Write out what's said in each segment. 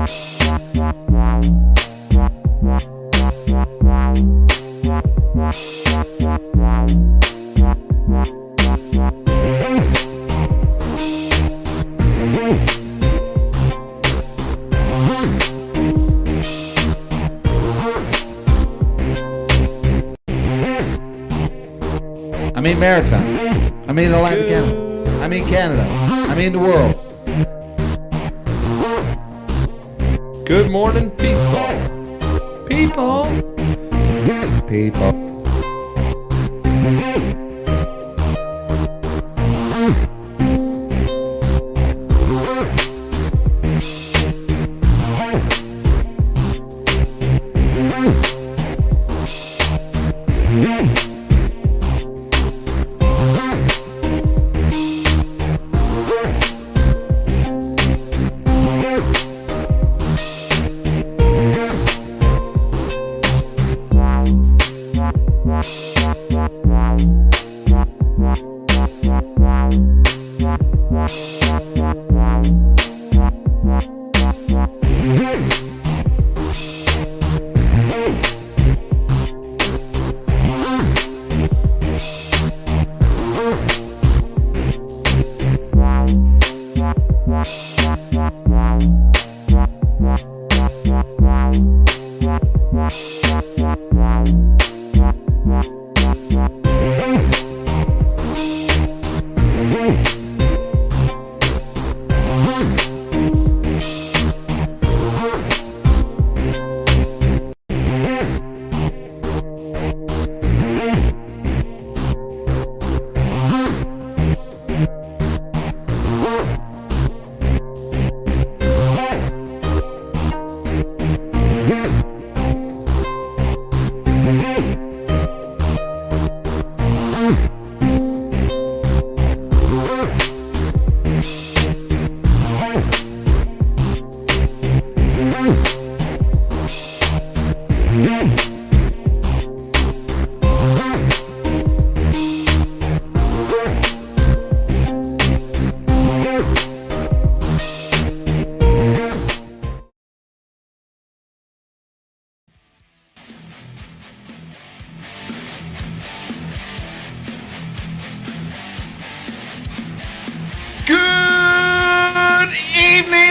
I mean Maritime. I mean Atlantic Canada. I mean Canada. I mean the world. Good morning, people. People. People.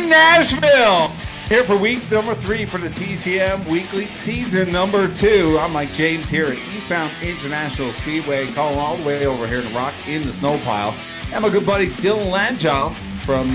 Nashville! Here for week number 3 for the TCM Weekly, season number 2. I'm Mike James here at Eastbound International Speedway, calling all the way over here to rock in the snow pile. And my good buddy Dylan Langille from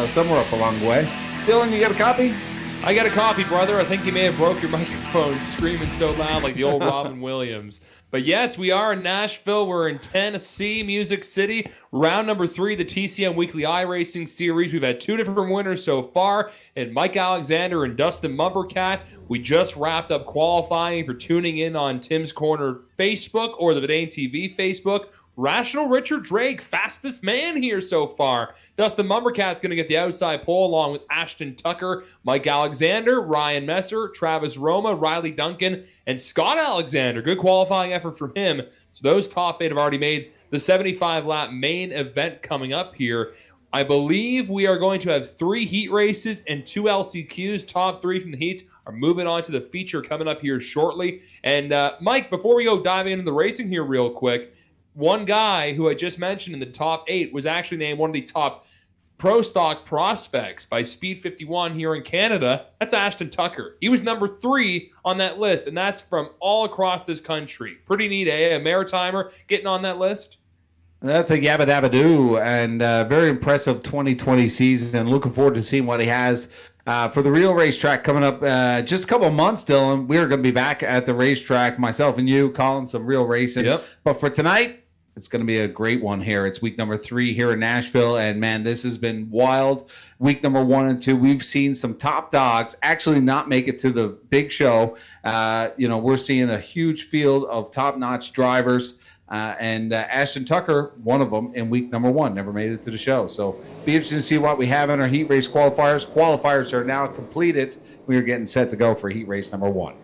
somewhere up along the way. Dylan, you got a copy? I got a copy, brother. I think you may have broke your microphone screaming so loud like the old Robin Williams. But yes, we are in Nashville. We're in Tennessee, Music City. Round number 3, the TCM Weekly iRacing Series. We've had 2 different winners so far, and Mike Alexander and Dustyn Mombourquette. We just wrapped up qualifying for tuning in on Tim's Corner Facebook or the Vidane TV Facebook. Rational Richard Drake, fastest man here so far. Dustyn Mombourquette's going to get the outside pole along with Ashton Tucker, Mike Alexander, Ryan Messer, Travis Roma, Riley Duncan, and Scott Alexander. Good qualifying effort from him. So those top 8 have already made the 75-lap main event coming up here. I believe we are going to have 3 heat races and 2 LCQs. Top 3 from the heats are moving on to the feature coming up here shortly. And Mike, before we go diving into the racing here real quick, one guy who I just mentioned in the top 8 was actually named one of the top pro stock prospects by Speed 51 here in Canada. That's Ashton Tucker. He was number 3 on that list, and that's from all across this country. Pretty neat, eh? A Maritimer getting on that list. That's a yabba dabba doo, and very impressive 2020 season. Looking forward to seeing what he has for the real racetrack coming up just a couple of months, Dylan. We're going to be back at the racetrack, myself and you, calling some real racing. Yep. But for tonight, it's going to be a great one here. It's week number 3 here in Nashville, and man, this has been wild. Week number 1 and 2, we've seen some top dogs actually not make it to the big show. We're seeing a huge field of top-notch drivers, and Ashton Tucker, one of them, in week number 1, never made it to the show. So be interesting to see what we have in our heat race qualifiers. Qualifiers are now completed. We are getting set to go for heat race number 1.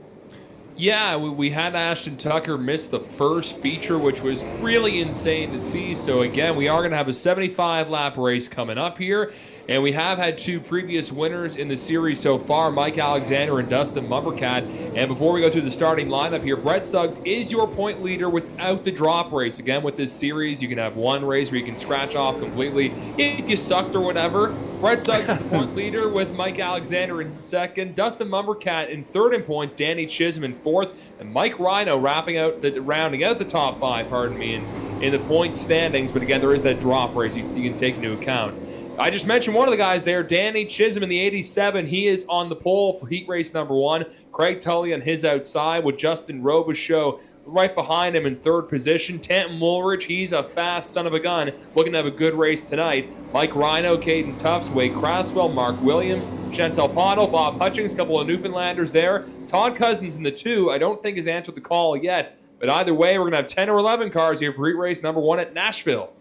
Yeah, we had Ashton Tucker miss the first feature, which was really insane to see. So, again, we are going to have a 75-lap race coming up here. And we have had 2 previous winners in the series so far, Mike Alexander and Dustyn Mombourquette. And before we go through the starting lineup here, Brett Suggs is your point leader without the drop race. Again, with this series, you can have one race where you can scratch off completely if you sucked or whatever. Brett Suggs is the point leader with Mike Alexander in second, Dustyn Mombourquette in third in points, Danny Chisholm in fourth, and Mike Rhino rounding out the top 5, in the point standings. But again, there is that drop race you can take into account. I just mentioned one of the guys there, Danny Chisholm in the 87. He is on the pole for heat race number 1. Craig Tully on his outside with Justin Robichaux right behind him in third position. Tanton Woolridge, he's a fast son of a gun, looking to have a good race tonight. Mike Rhino, Caden Tufts, Wade Craswell, Mark Williams, Chantel Pottle, Bob Hutchings, a couple of Newfoundlanders there. Todd Cousins in the 2, I don't think has answered the call yet. But either way, we're going to have 10 or 11 cars here for heat race number 1 at Nashville.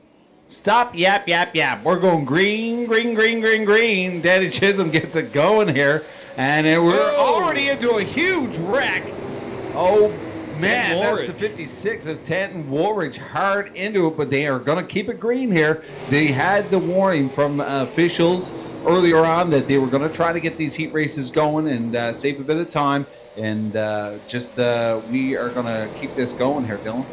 Stop, yap, yap, yap. We're going green, green, green, green, green. Danny Chisholm gets it going here. And we're already into a huge wreck. Oh, man, that's the 56 of Tanton Woolridge hard into it, but they are going to keep it green here. They had the warning from officials earlier on that they were going to try to get these heat races going and save a bit of time. And we are going to keep this going here, Dylan.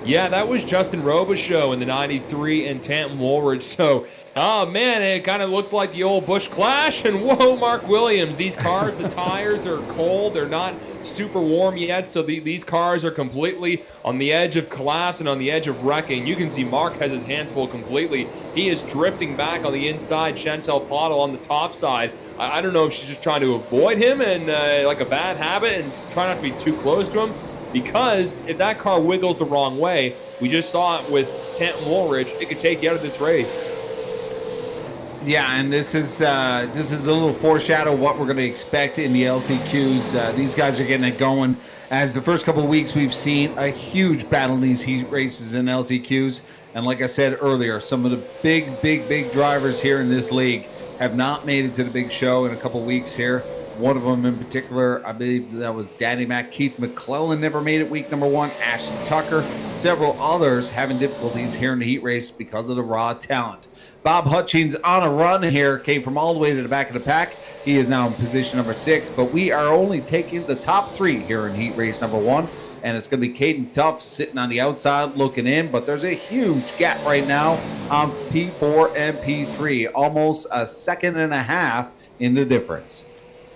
Yeah, that was Justin Robichaux in the 93 and Tanton Woolridge. So, oh man, it kind of looked like the old Busch Clash. And whoa, Mark Williams. These cars, the tires are cold. They're not super warm yet. So these cars are completely on the edge of collapse and on the edge of wrecking. You can see Mark has his hands full completely. He is drifting back on the inside. Chantel Pottle on the top side. I don't know if she's just trying to avoid him and like a bad habit and try not to be too close to him. Because if that car wiggles the wrong way, we just saw it with Tanton Woolridge, it could take you out of this race. Yeah, and this is a little foreshadow of what we're going to expect in the LCQs. These guys are getting it going. As the first couple of weeks, we've seen a huge battle in these heat races in LCQs. And like I said earlier, some of the big drivers here in this league have not made it to the big show in a couple of weeks here. One of them in particular, I believe that was Danny Mac. Keith McClellan never made it week number 1. Ashton Tucker. Several others having difficulties here in the heat race because of the raw talent. Bob Hutchings on a run here, came from all the way to the back of the pack. He is now in position number 6, but we are only taking the top 3 here in heat race number 1. And it's going to be Caden Tufts sitting on the outside looking in, but there's a huge gap right now on P4 and P3. Almost a second and a half in the difference.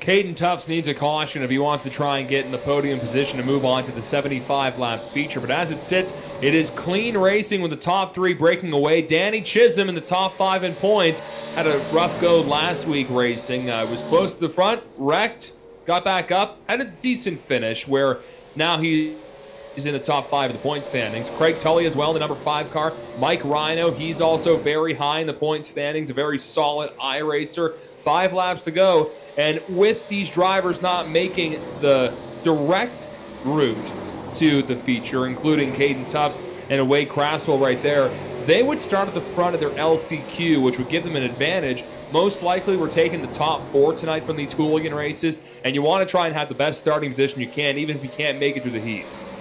Caden Tufts needs a caution if he wants to try and get in the podium position to move on to the 75-lap feature. But as it sits, it is clean racing with the top 3 breaking away. Danny Chisholm in the top 5 in points. Had a rough go last week racing. Was close to the front, wrecked, got back up, had a decent finish where now he's in the top 5 of the point standings. Craig Tully as well in the number 5 car. Mike Rhino, he's also very high in the point standings, a very solid iRacer. 5 laps to go. And with these drivers not making the direct route to the feature, including Caden Tufts and Wade Craswell right there, they would start at the front of their LCQ, which would give them an advantage. Most likely we're taking the top 4 tonight from these hooligan races, and you want to try and have the best starting position you can, even if you can't make it through the heats.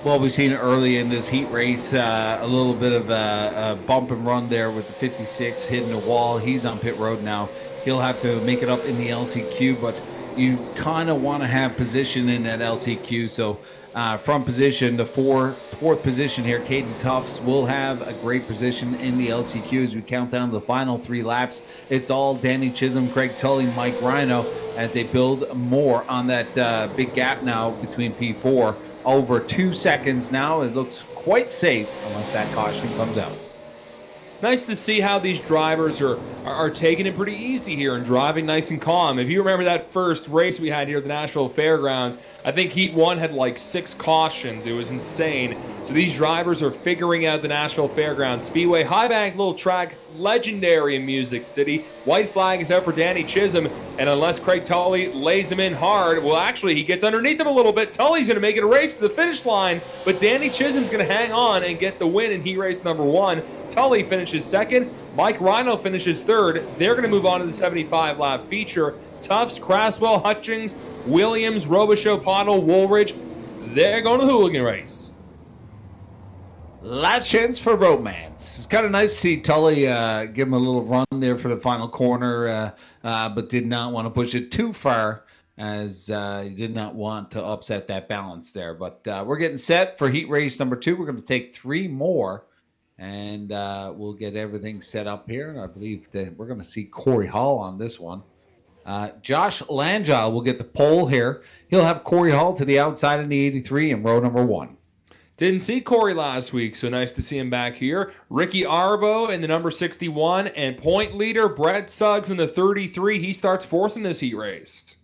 Well, we've seen early in this heat race a little bit of a bump and run there with the 56 hitting the wall. He's on pit road now. He'll have to make it up in the LCQ, but you kind of want to have position in that LCQ. So from position, the fourth position here, Caden Tufts will have a great position in the LCQ as we count down the final 3 laps. It's all Danny Chisholm, Craig Tully, Mike Rhino as they build more on that big gap now between P4. Over 2 seconds now. It looks quite safe unless that caution comes out. Nice to see how these drivers are taking it pretty easy here and driving nice and calm. If you remember that first race we had here at the Nashville Fairgrounds, I think Heat 1 had like 6 cautions. It was insane. So these drivers are figuring out the Nashville Fairgrounds Speedway. High bank little track, legendary in Music City. White flag is out for Danny Chisholm, and unless Craig Tully lays him in hard, well, actually, he gets underneath him a little bit. Tully's going to make it a race to the finish line, but Danny Chisholm's going to hang on and get the win in heat race number 1. Tully finishes second. Mike Rhino finishes third. They're going to move on to the 75-lap feature. Tufts, Craswell, Hutchings, Williams, Robichaux, Pottle, Woolridge, they're going to the hooligan race. Last chance for romance. It's kind of nice to see Tully give him a little run there for the final corner, but did not want to push it too far as he did not want to upset that balance there. But we're getting set for heat race number 2. We're going to take 3 more, and we'll get everything set up here. And I believe that we're going to see Corey Hall on this one. Josh Langille will get the pole here. He'll have Corey Hall to the outside in the 83 in row number 1. Didn't see Corey last week, so nice to see him back here. Ricky Arbo in the number 61, and point leader Brett Suggs in the 33. He starts 4th in this heat race.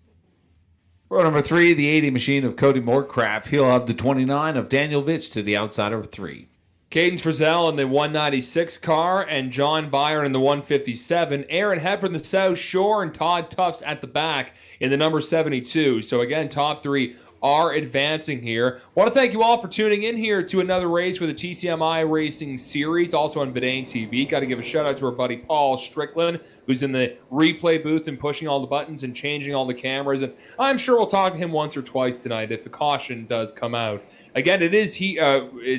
Row number 3, the 80 machine of Cody Moorcraft. He'll have the 29 of Daniel Vitch to the outside of 3. Cadence Frizzell in the 196 car, and John Byron in the 157. Aaron Hepp from the South Shore, and Todd Tufts at the back in the number 72. So again, top 3 are advancing here. Want to thank you all for tuning in here to another race for the TCM iRACING series, also on Vidane TV. Got to give a shout out to our buddy Paul Strickland, who's in the replay booth and pushing all the buttons and changing all the cameras. And I'm sure we'll talk to him once or twice tonight if the caution does come out. Again, it's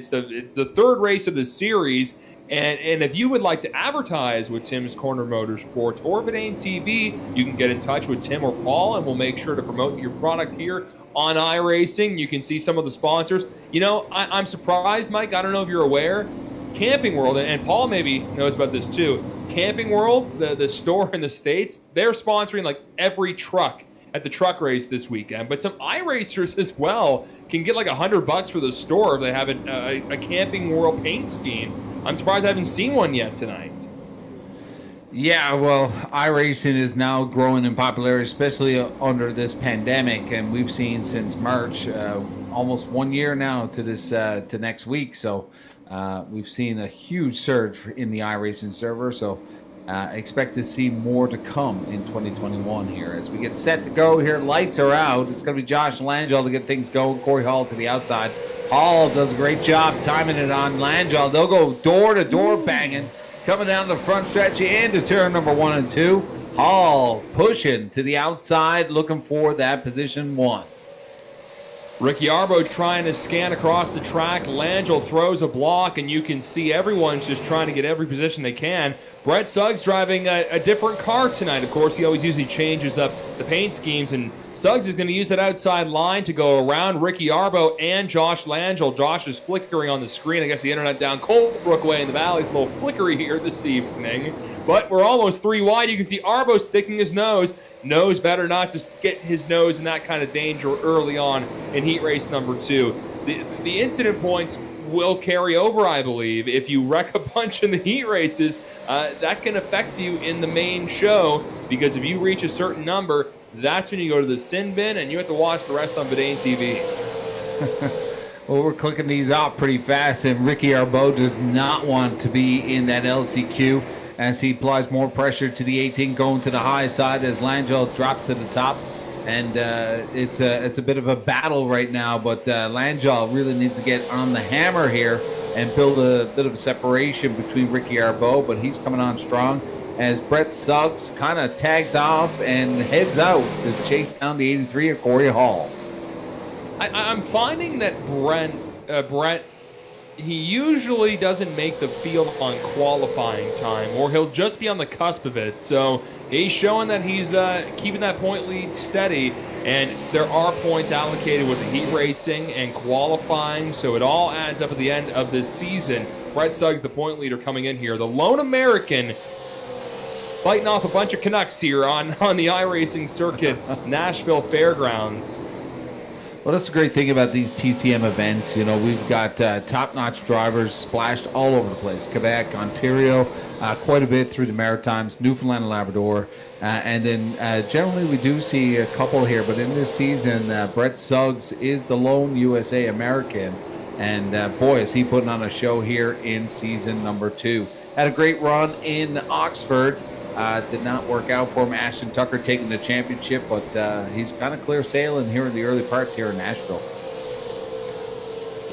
the 3rd race of the series. And if you would like to advertise with Tim's Corner Motorsports or Vidane TV, you can get in touch with Tim or Paul, and we'll make sure to promote your product here on iRacing. You can see some of the sponsors. You know, I'm surprised, Mike. I don't know if you're aware. Camping World, and Paul maybe knows about this too. Camping World, the store in the States, they're sponsoring like every truck at the truck race this weekend. But some iRacers as well can get like $100 for the store if they have a Camping World paint scheme. I'm surprised I haven't seen one yet tonight. Yeah, well, iRacing is now growing in popularity, especially under this pandemic, and we've seen since March, almost 1 year now to this to next week. So we've seen a huge surge in the iRacing server. So expect to see more to come in 2021 here as we get set to go here. Lights are out. It's going to be Josh Langille to get things going. Corey Hall to the outside. Hall does a great job timing it on Langille. They'll go door to door banging, coming down the front stretch into turn number 1 and 2. Hall pushing to the outside, looking for that position 1. Ricky Arbo trying to scan across the track. Langille throws a block, and you can see everyone's just trying to get every position they can. Brett Suggs driving a different car tonight. Of course, he always usually changes up the paint schemes, and Suggs is going to use that outside line to go around Ricky Arbo and Josh Langille. Josh is flickering on the screen. I guess the internet down Colebrook way in the valley is a little flickery here this evening. But we're almost 3 wide. You can see Arbo sticking his nose. Knows better not to get his nose in that kind of danger early on in heat race number 2. The incident points will carry over, I believe. If you wreck a bunch in the heat races, that can affect you in the main show, because if you reach a certain number, that's when you go to the sin bin, and you have to watch the rest on Vidane TV. Well, we're clicking these out pretty fast, and Ricky Arbo does not want to be in that LCQ as he applies more pressure to the 18 going to the high side as Langille drops to the top. And it's a bit of a battle right now, but Langille really needs to get on the hammer here and build a bit of a separation between Ricky Arbo, but he's coming on strong as Brett Suggs kind of tags off and heads out to chase down the 83 of Corey Hall. I'm finding that Brett, he usually doesn't make the field on qualifying time, or he'll just be on the cusp of it. So he's showing that he's keeping that point lead steady, and there are points allocated with the heat racing and qualifying, so it all adds up at the end of this season. Brett Suggs, the point leader, coming in here. The lone American fighting off a bunch of Canucks here on the iRacing circuit, Nashville Fairgrounds. Well, that's the great thing about these TCM events. You know, we've got top-notch drivers splashed all over the place. Quebec, Ontario, quite a bit through the Maritimes, Newfoundland and Labrador. And then generally we do see a couple here. But in this season, Brett Suggs is the lone USA American. And boy, is he putting on a show here in season number 2. Had a great run in Oxford. Did not work out for him. Ashton Tucker taking the championship, but he's kind of clear sailing here in the early parts here in Nashville.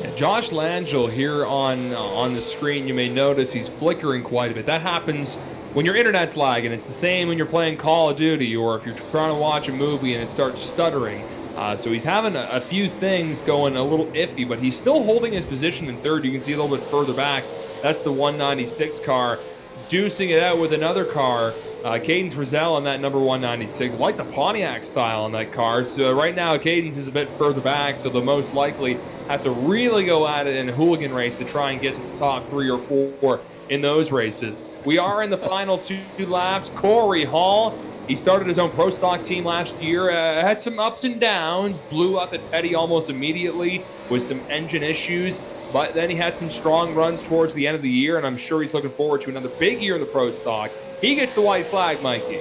Yeah, Josh Langille here on the screen, you may notice he's flickering quite a bit. That happens when your internet's lagging. It's the same when you're playing Call of Duty, or if you're trying to watch a movie and it starts stuttering. So he's having a few things going a little iffy, but he's still holding his position in third. You can see a little bit further back. That's the 196 car. Deucing it out with another car. Cadence Frizzell on that number 196. I like the Pontiac style on that car. So right now, Cadence is a bit further back, so they'll most likely have to really go at it in a hooligan race to try and get to the top 3 or 4 in those races. We are in the final 2 laps. Corey Hall, he started his own pro stock team last year, had some ups and downs, blew up at Petty almost immediately with some engine issues. But then he had some strong runs towards the end of the year, and I'm sure he's looking forward to another big year in the pro stock. He gets the white flag, Mikey.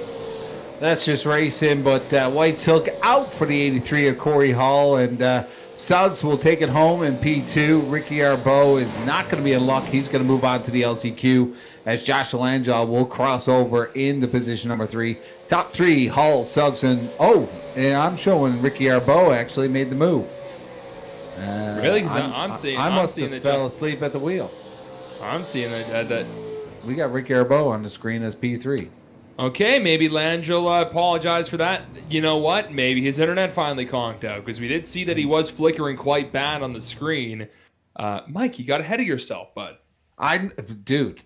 That's just racing, but White Silk out for the 83 of Corey Hall, and Suggs will take it home in P2. Ricky Arbeau is not going to be in luck. He's going to move on to the LCQ as Josh Langille will cross over into position number 3. Top 3, Hall, Suggs, and I'm showing Ricky Arbeau actually made the move. Really? I'm seeing. I must seeing have fell asleep at the wheel. I'm seeing that. We got Ricky Arbeau on the screen as P3. Okay, maybe Langille apologized for that. You know what? Maybe his internet finally conked out, because we did see that he was flickering quite bad on the screen. Mike, you got ahead of yourself, bud. Dude.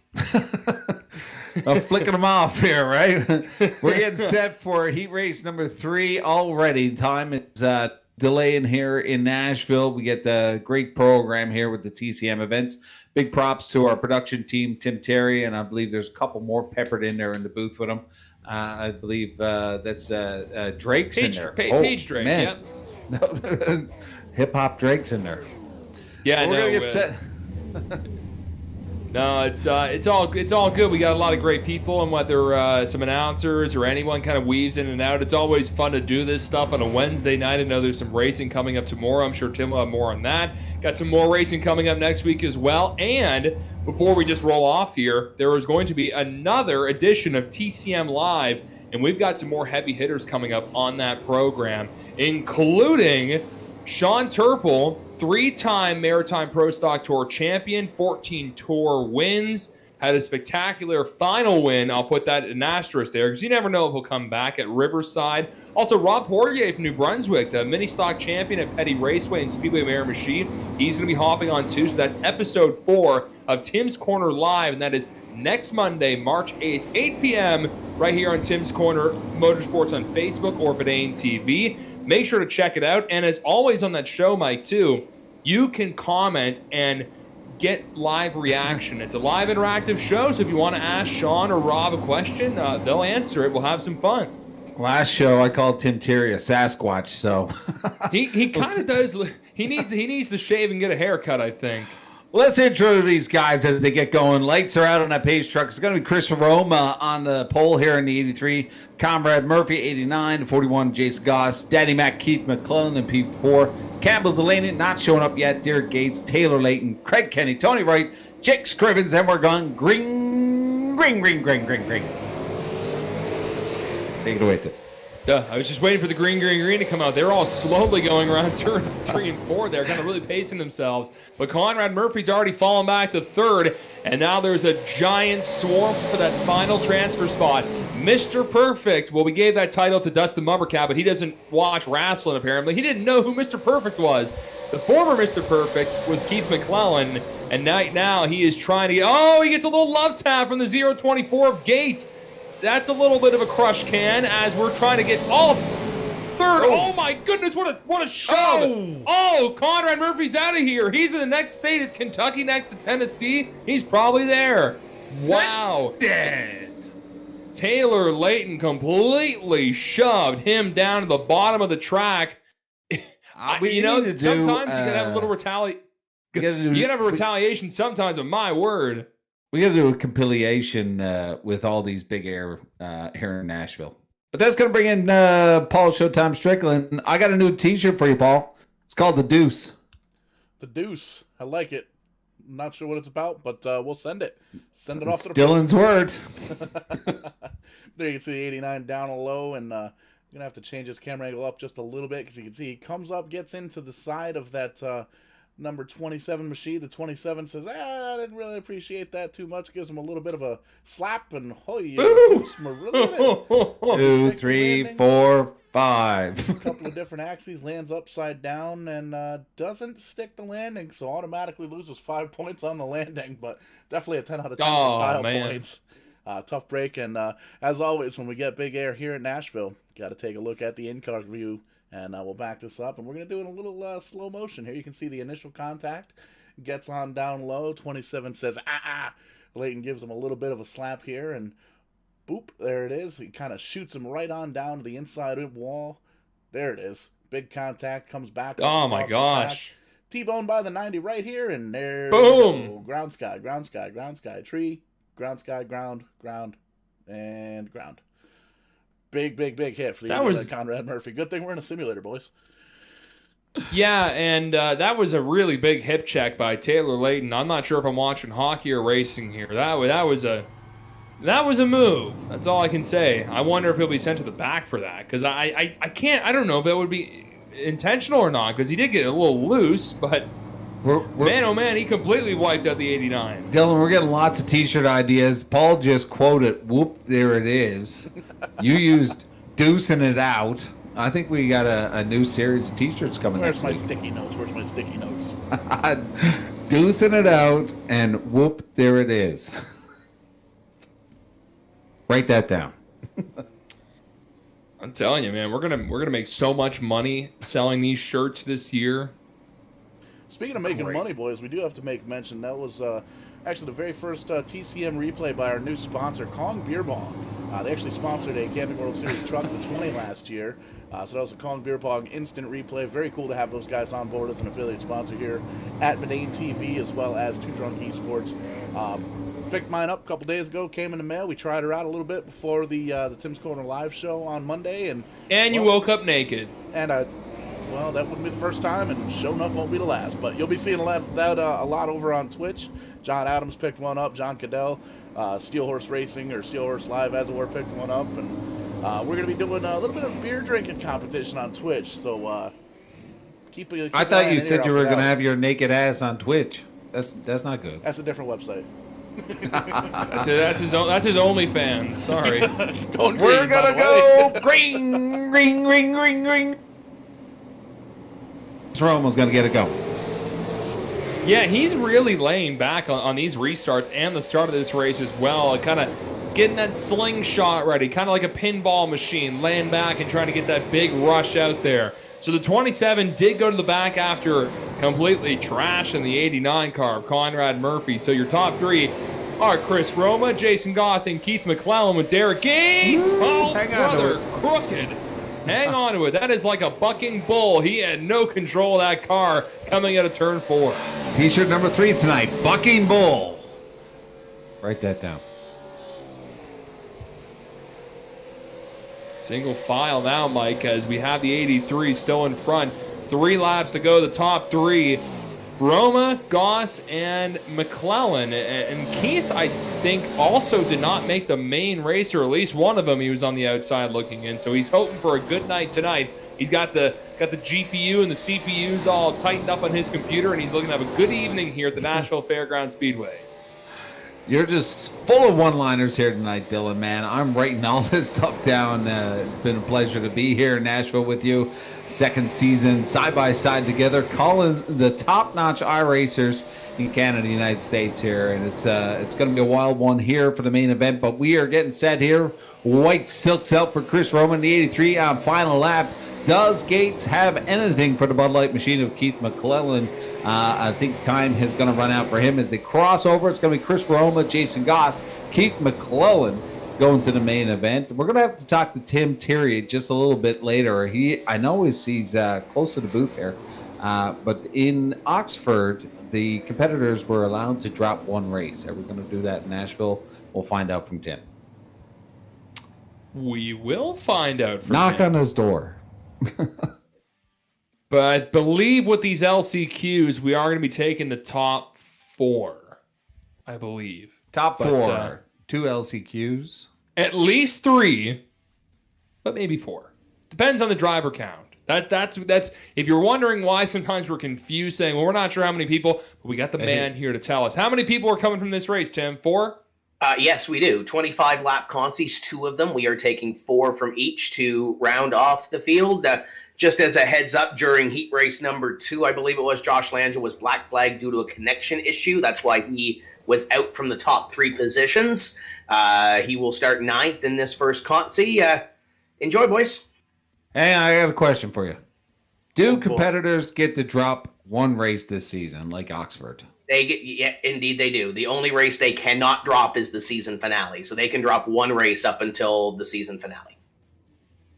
I'm flicking them off here, right? We're getting set for heat race number 3 already. Time is delaying here in Nashville. We get the great program here with the TCM events. Big props to our production team, Tim Terry, and I believe there's a couple more peppered in there in the booth with him. I believe that's Drake's in there. Page Drake, man. Yep. Hip-hop Drake's in there. Yeah, we're going to get set. No, it's all good. We got a lot of great people, and whether some announcers or anyone kind of weaves in and out, it's always fun to do this stuff on a Wednesday night. I know there's some racing coming up tomorrow. I'm sure Tim will have more on that. Got some more racing coming up next week as well. And before we just roll off here, there is going to be another edition of TCM Live, and we've got some more heavy hitters coming up on that program, including Sean Turple, 3-time Maritime Pro Stock Tour champion, 14 tour wins, had a spectacular final win. I'll put that in asterisk there because you never know if he'll come back at Riverside. Also, Rob Poirier from New Brunswick, the mini stock champion at Petty Raceway and Speedway Miramichi. He's going to be hopping on too. So that's episode 4 of Tim's Corner Live, and that is next Monday, March 8th, 8 p.m. right here on Tim's Corner Motorsports on Facebook or Bedane TV. Make sure to check it out. And as always on that show, Mike, too, you can comment and get live reaction. It's a live interactive show, so if you want to ask Sean or Rob a question, they'll answer it. We'll have some fun. Last show, I called Tim Terry a Sasquatch, so... he kind of does. He needs to shave and get a haircut, I think. Let's intro these guys as they get going. Lights are out on that page truck. It's going to be Chris Roma on the pole here in the 83. Comrade Murphy, 89. 41, Jason Goss. Daddy Mac, Keith McClellan in P4. Campbell Delaney, not showing up yet. Derek Gates, Taylor Layton, Craig Kenny, Tony Wright, Jake Scrivens, and we're going green. Take it away, Tim. I was just waiting for the green to come out. They're all slowly going around turn 3 and 4. They're kind of really pacing themselves. But Conrad Murphy's already fallen back to 3rd. And now there's a giant swarm for that final transfer spot. Mr. Perfect. Well, we gave that title to Dustyn Mombourquette, but he doesn't watch wrestling, apparently. He didn't know who Mr. Perfect was. The former Mr. Perfect was Keith McClellan. And now he is trying to get... Oh, he gets a little love tap from the 024 of Gate. That's a little bit of a crush can as we're trying to get all 3rd. Oh my goodness, what a shove. Oh, Conrad Murphy's out of here. He's in the next state. It's Kentucky next to Tennessee. He's probably there. Wow. Dead. Taylor Layton completely shoved him down to the bottom of the track. Sometimes you gotta have a little retaliation. You gotta have a retaliation sometimes, but my word. We got to do a compilation with all these big air here in Nashville. But that's going to bring in Paul Showtime Strickland. I got a new T-shirt for you, Paul. It's called The Deuce. The Deuce. I like it. I'm not sure what it's about, but we'll send it. Send it off to the Dylan's word. There you can see the 89 down low, and I'm going to have to change his camera angle up just a little bit because you can see he comes up, gets into the side of that number 27 machine. The 27 says, I didn't really appreciate that too much. Gives him a little bit of a slap, and 2, 3, 4, 5. A couple of different axes, lands upside down, and doesn't stick the landing, so automatically loses 5 points on the landing, but definitely a 10 out of 10 for style points. Tough break, and as always, when we get big air here in Nashville, got to take a look at the in-car view, and we'll back this up, and we're going to do it in a little slow motion here. You can see the initial contact, gets on down low, 27 says, Leighton gives him a little bit of a slap here, and boop, there it is. He kind of shoots him right on down to the inside wall. There it is. Big contact, comes back. Oh, my gosh. T-bone by the 90 right here, and there boom. Ground sky, ground sky, ground sky, tree, ground sky, ground, and ground. Big hit for the Conrad Murphy. Good thing we're in a simulator, boys. Yeah, and that was a really big hip check by Taylor Leighton. I'm not sure if I'm watching hockey or racing here. That was a move. That's all I can say. I wonder if he'll be sent to the back for that, because I don't know if that would be intentional or not, because he did get a little loose, but man, oh man, he completely wiped out the 89. Dylan, we're getting lots of t-shirt ideas. Paul just quoted, whoop, there it is. You used deucing it out. I think we got a new series of t-shirts coming Where's next my week. sticky notes? Where's my sticky notes? Deucing it out, and whoop, there it is. Write that down. I'm telling you, man, we're gonna make so much money selling these shirts this year. Speaking of making money, boys, we do have to make mention that was actually the very first TCM replay by our new sponsor, Kong Beer Bong. They actually sponsored a Camping World Series Trucks of 20 last year. So that was a Kong Beer Bong instant replay. Very cool to have those guys on board as an affiliate sponsor here at Medane TV, as well as Two Drunk Esports. Picked mine up a couple days ago, came in the mail. We tried her out a little bit before the Tim's Corner live show on Monday. And you woke up naked. And well, that wouldn't be the first time, and sure enough won't be the last. But you'll be seeing a lot over on Twitch. John Adams picked one up. John Cadell, Steel Horse Racing, or Steel Horse Live, as it were, picked one up. And we're going to be doing a little bit of beer drinking competition on Twitch. So keep I thought you said you were going to have your naked ass on Twitch. That's not good. That's a different website. That's his OnlyFans. Sorry. We're gonna go green. Romo's gonna get it going. Yeah, he's really laying back on these restarts and the start of this race as well. Kind of getting that slingshot ready, kind of like a pinball machine, laying back and trying to get that big rush out there. So the 27 did go to the back after completely trashing the 89 car of Conrad Murphy. So your top three are Chris Roma, Jason Goss, and Keith McClellan with Derek Gaines. Oh, brother, crooked. Hang on to it. That is like a bucking bull. He had no control of that car coming out of turn 4. T-shirt number 3 tonight, Bucking Bull. Write that down. Single file now, Mike, as we have the 83 still in front. 3 laps to go, the top 3. Roma, Goss, and McClellan. And Keith, I think, also did not make the main race, or at least one of them he was on the outside looking in. So he's hoping for a good night tonight. He's got the GPU and the CPUs all tightened up on his computer, and he's looking to have a good evening here at the Nashville Fairgrounds Speedway. You're just full of one-liners here tonight, Dylan, man. I'm writing all this stuff down. It's been a pleasure to be here in Nashville with you. Second season, side-by-side together, calling the top-notch iRacers in Canada, United States here. And it's going to be a wild one here for the main event. But we are getting set here. White silks out for Chris Roman, the 83 on final lap. Does Gates have anything for the Bud Light machine of Keith McClellan? I think time is going to run out for him as they cross over. It's going to be Chris Roma, Jason Goss, Keith McClellan going to the main event. We're going to have to talk to Tim Terry just a little bit later. I know he's close to the booth here. But in Oxford, the competitors were allowed to drop one race. Are we going to do that in Nashville? We'll find out from Tim. We will find out from Knock Tim. on his door. But I believe with these LCQs, we are going to be taking the top 4. I believe. Top 4. 2 LCQs. At least 3, but maybe 4. Depends on the driver count. That's if you're wondering why sometimes we're confused saying, well, we're not sure how many people, but we got the man here to tell us. How many people are coming from this race, Tim? 4? Yes, we do. 25 lap consies, 2 of them. We are taking 4 from each to round off the field. Just as a heads up, during heat race number 2, I believe it was, Josh Langille was black flagged due to a connection issue. That's why he was out from the top 3 positions. He will start 9th in this first consi. Enjoy, boys. Hey, I got a question for you. Do competitors get to drop one race this season, like Oxford? Yeah, indeed they do. The only race they cannot drop is the season finale. So they can drop one race up until the season finale.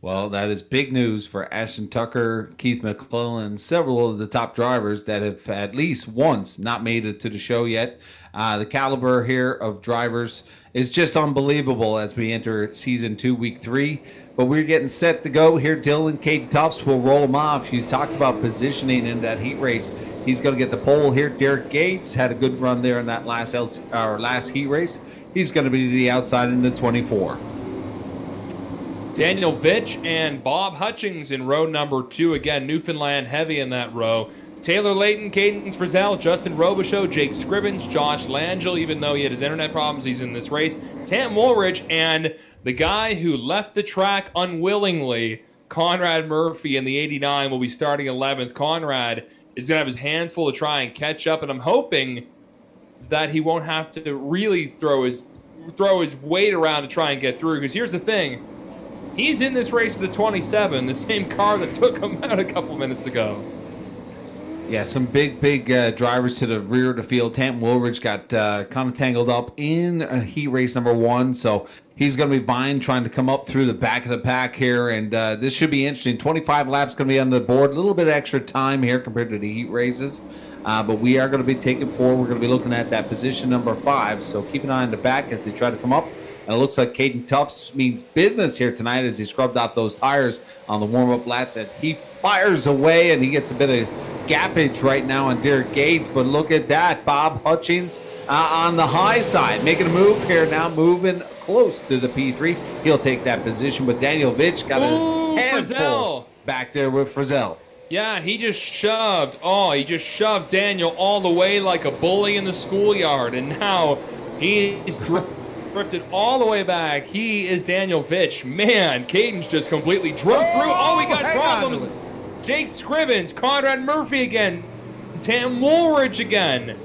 Well, that is big news for Ashton Tucker, Keith McClellan, several of the top drivers that have at least once not made it to the show yet. The caliber here of drivers is just unbelievable as we enter season 2, week 3. But we're getting set to go here. Dylan, Caden Tufts will roll them off. You talked about positioning in that heat race. He's going to get the pole here. Derek Gates had a good run there in that last heat race. He's going to be to the outside in the 24. Daniel Vitch and Bob Hutchings in row number 2. Again, Newfoundland heavy in that row. Taylor Layton, Caden Frizzell, Justin Robichaux, Jake Scribbins, Josh Langille, even though he had his internet problems, he's in this race. Tam Woolridge, and the guy who left the track unwillingly, Conrad Murphy in the 89, will be starting 11th. Conrad is going to have his hands full to try and catch up, and I'm hoping that he won't have to really throw his weight around to try and get through, because here's the thing. He's in this race with the 27, the same car that took him out a couple minutes ago. Yeah, some big drivers to the rear of the field. Tam Woolridge got kind of tangled up in heat race number 1, so he's going to be vying, trying to come up through the back of the pack here, and this should be interesting. 25 laps going to be on the board. A little bit extra time here compared to the heat races, but we are going to be taking 4. We're going to be looking at that position number 5, so keep an eye on the back as they try to come up. And it looks like Caden Tufts means business here tonight as he scrubbed off those tires on the warm-up laps. And he fires away, and he gets a bit of gappage right now on Derek Gates. But look at that. Bob Hutchings on the high side, making a move here now, moving close to the P3. He'll take that position. But Daniel Vitch got a handful back there with Frizzell. Yeah, he just shoved Daniel all the way like a bully in the schoolyard. And now he's drifted all the way back. He is Daniel Vitch. Man, Caden's just completely drove through. Oh, we got problems. Jake Scribbins, Conrad Murphy again, Tam Woolridge again.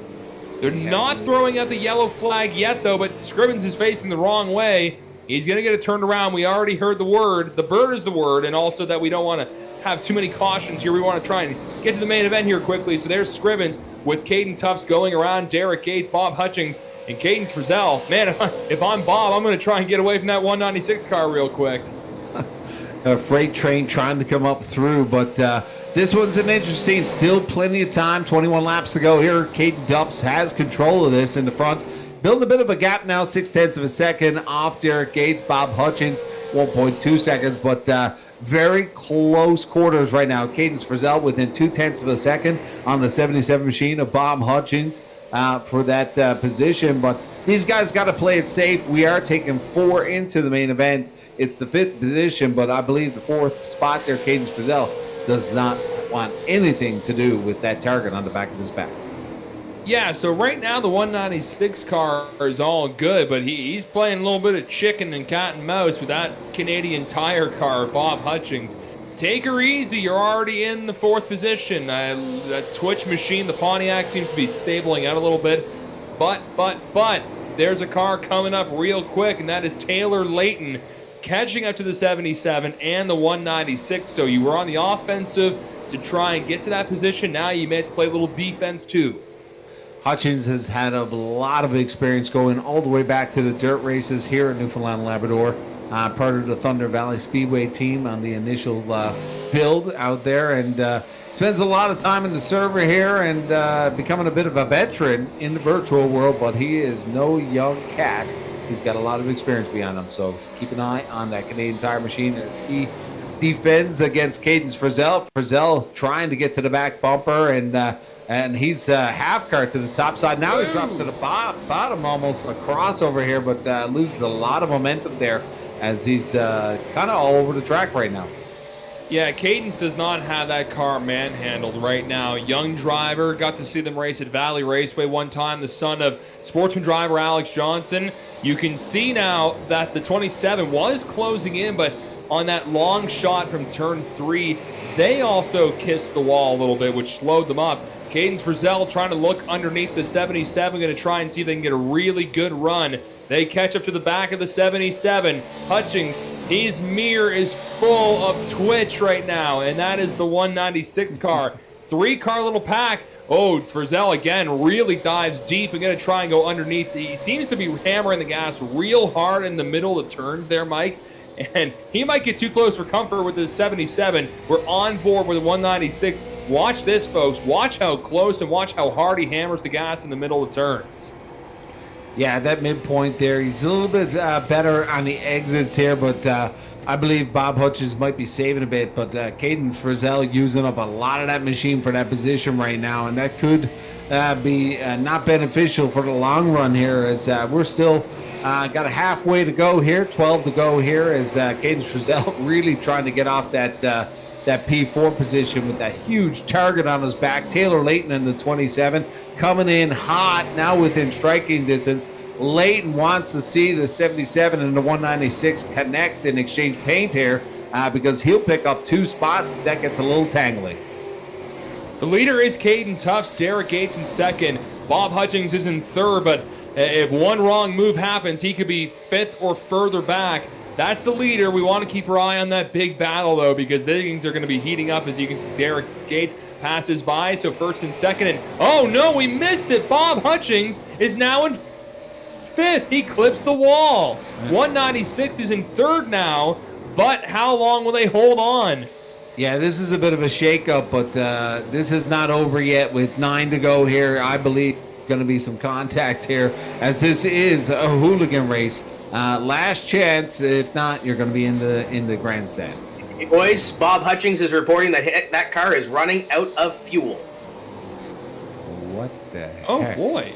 They're not throwing out the yellow flag yet, though, but Scribbins is facing the wrong way. He's going to get it turned around. We already heard the word. The bird is the word, and also that we don't want to have too many cautions here. We want to try and get to the main event here quickly. So there's Scribbins with Caden Tufts going around, Derek Gates, Bob Hutchings, and Caden Frizzell. Man, if I'm Bob, I'm going to try and get away from that 196 car real quick. A freight train trying to come up through, but this one's an interesting, still plenty of time, 21 laps to go here. Caden Tufts has control of this in the front. Building a bit of a gap now, 0.6 of a second off Derek Gates. Bob Hutchings, 1.2 seconds, but very close quarters right now. Caden Frizzell within 0.2 of a second on the 77 machine of Bob Hutchings for that position, but these guys got to play it safe. We are taking 4 into the main event. It's the 5th position, but I believe the 4th spot there, Caden Frizzell, does not want anything to do with that target on the back of his back. Yeah, so right now the 196 car is all good, but he's playing a little bit of chicken and cat and mouse with that Canadian Tire car, Bob Hutchings. Take her easy. You're already in the 4th position. That Twitch machine, the Pontiac, seems to be stabling out a little bit. But there's a car coming up real quick, and that is Taylor Layton catching up to the 77 and the 196. So you were on the offensive to try and get to that position. Now you may have to play a little defense too. Hutchings has had a lot of experience going all the way back to the dirt races here in Newfoundland and Labrador. Part of the Thunder Valley Speedway team on the initial build out there, and spends a lot of time in the server here and becoming a bit of a veteran in the virtual world, but he is no young cat. He's got a lot of experience behind him, so keep an eye on that Canadian Tire machine as he defends against Caden Frizzell. Frizzell trying to get to the back bumper, and he's half car to the top side. Now he drops to the bottom, almost a crossover here, but loses a lot of momentum there as he's kind of all over the track right now. Yeah, Cadence does not have that car manhandled right now. Young driver, got to see them race at Valley Raceway one time, the son of sportsman driver Alex Johnson. You can see now that the 27 was closing in, but on that long shot from turn 3, they also kissed the wall a little bit, which slowed them up. Cadence Frizzell trying to look underneath the 77, going to try and see if they can get a really good run. They catch up to the back of the 77. Hutchings, his mirror is full of twitch right now, and that is the 196 car. 3-car little pack. Oh, Frizzell again really dives deep and going to try and go underneath. He seems to be hammering the gas real hard in the middle of the turns there, Mike. And he might get too close for comfort with the 77. We're on board with the 196. Watch this, folks. Watch how close and watch how hard he hammers the gas in the middle of turns. Yeah, that midpoint there, he's a little bit better on the exits here, but I believe Bob Hutchins might be saving a bit, but Caden Frizzell using up a lot of that machine for that position right now, and that could be not beneficial for the long run here, as we're still got a halfway to go here, 12 to go here, as Caden Frizzell really trying to get off that P4 position with that huge target on his back. Taylor Layton in the 27 coming in hot now within striking distance. Layton wants to see the 77 and the 196 connect and exchange paint here because he'll pick up 2 spots if that gets a little tangly. The leader is Caden Tufts. Derek Gates in second. Bob Hutchings is in third, but if one wrong move happens, he could be 5th or further back. That's the leader. We want to keep our eye on that big battle, though, because things are going to be heating up. As you can see, Derek Gates passes by, so first and second. And oh, no, we missed it. Bob Hutchings is now in 5th. He clips the wall. 196 is in 3rd now, but how long will they hold on? Yeah, this is a bit of a shakeup, but this is not over yet with 9 to go here. I believe going to be some contact here, as this is a hooligan race. Last chance. If not, you're going to be in the grandstand. Hey boys, Bob Hutchings is reporting that that car is running out of fuel. What the heck? Oh boy.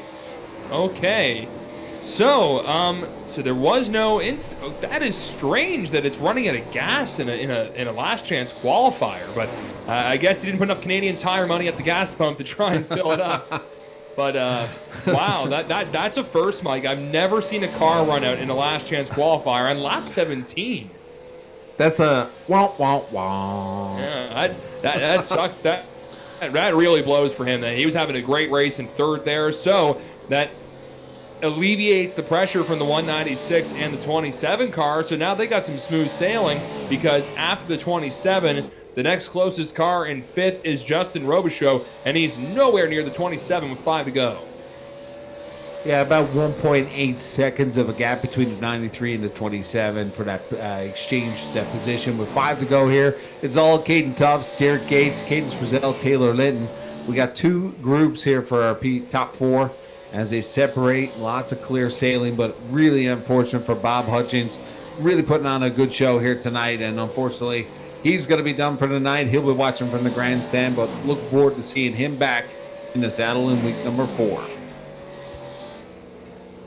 Okay. So there was no. That is strange that it's running out of gas in a last chance qualifier. But I guess he didn't put enough Canadian Tire money at the gas pump to try and fill it up. But wow, that's a first, Mike. I've never seen a car run out in a last chance qualifier on lap 17. That's a wah wah wah. Yeah, that sucks. That really blows for him. He was having a great race in 3rd there, so that alleviates the pressure from the 196 and the 27 car. So now they got some smooth sailing, because after the 27. The next closest car in 5th is Justin Robichaux, and he's nowhere near the 27 with 5 to go. Yeah, about 1.8 seconds of a gap between the 93 and the 27 for that exchange, that position. With 5 to go here, it's all Caden Tufts, Derek Gates, Cadence Frizzell, Taylor Linton. We got 2 groups here for our top 4 as they separate. Lots of clear sailing, but really unfortunate for Bob Hutchins. Really putting on a good show here tonight, and unfortunately, he's going to be done for the night. He'll be watching from the grandstand, but look forward to seeing him back in the saddle in week number 4.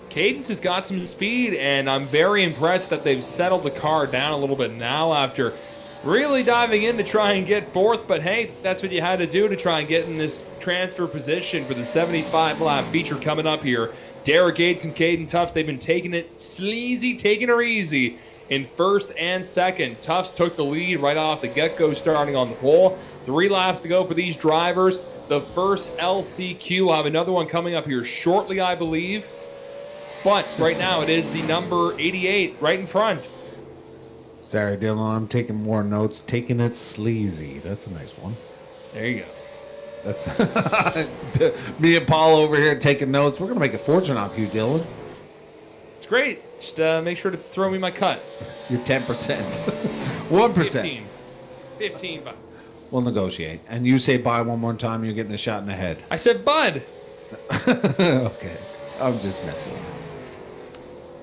Cadence has got some speed, and I'm very impressed that they've settled the car down a little bit now after really diving in to try and get 4th. But hey, that's what you had to do to try and get in this transfer position for the 75-lap feature coming up here. Derek Gates and Caden Tufts, they've been taking it sleazy, taking her easy. In 1st and 2nd, Tufts took the lead right off the get-go, starting on the pole. 3 laps to go for these drivers. The first LCQ will have another one coming up here shortly, I believe. But right now, it is the number 88 right in front. Sorry, Dylan, I'm taking more notes. Taking it sleazy. That's a nice one. There you go. That's me and Paul over here taking notes. We're going to make a fortune off you, Dylan. It's great. Just make sure to throw me my cut. You're 10%. 1%. 15 bucks. We'll negotiate. And you say buy one more time, you're getting a shot in the head. I said bud. Okay. I'm just messing with you.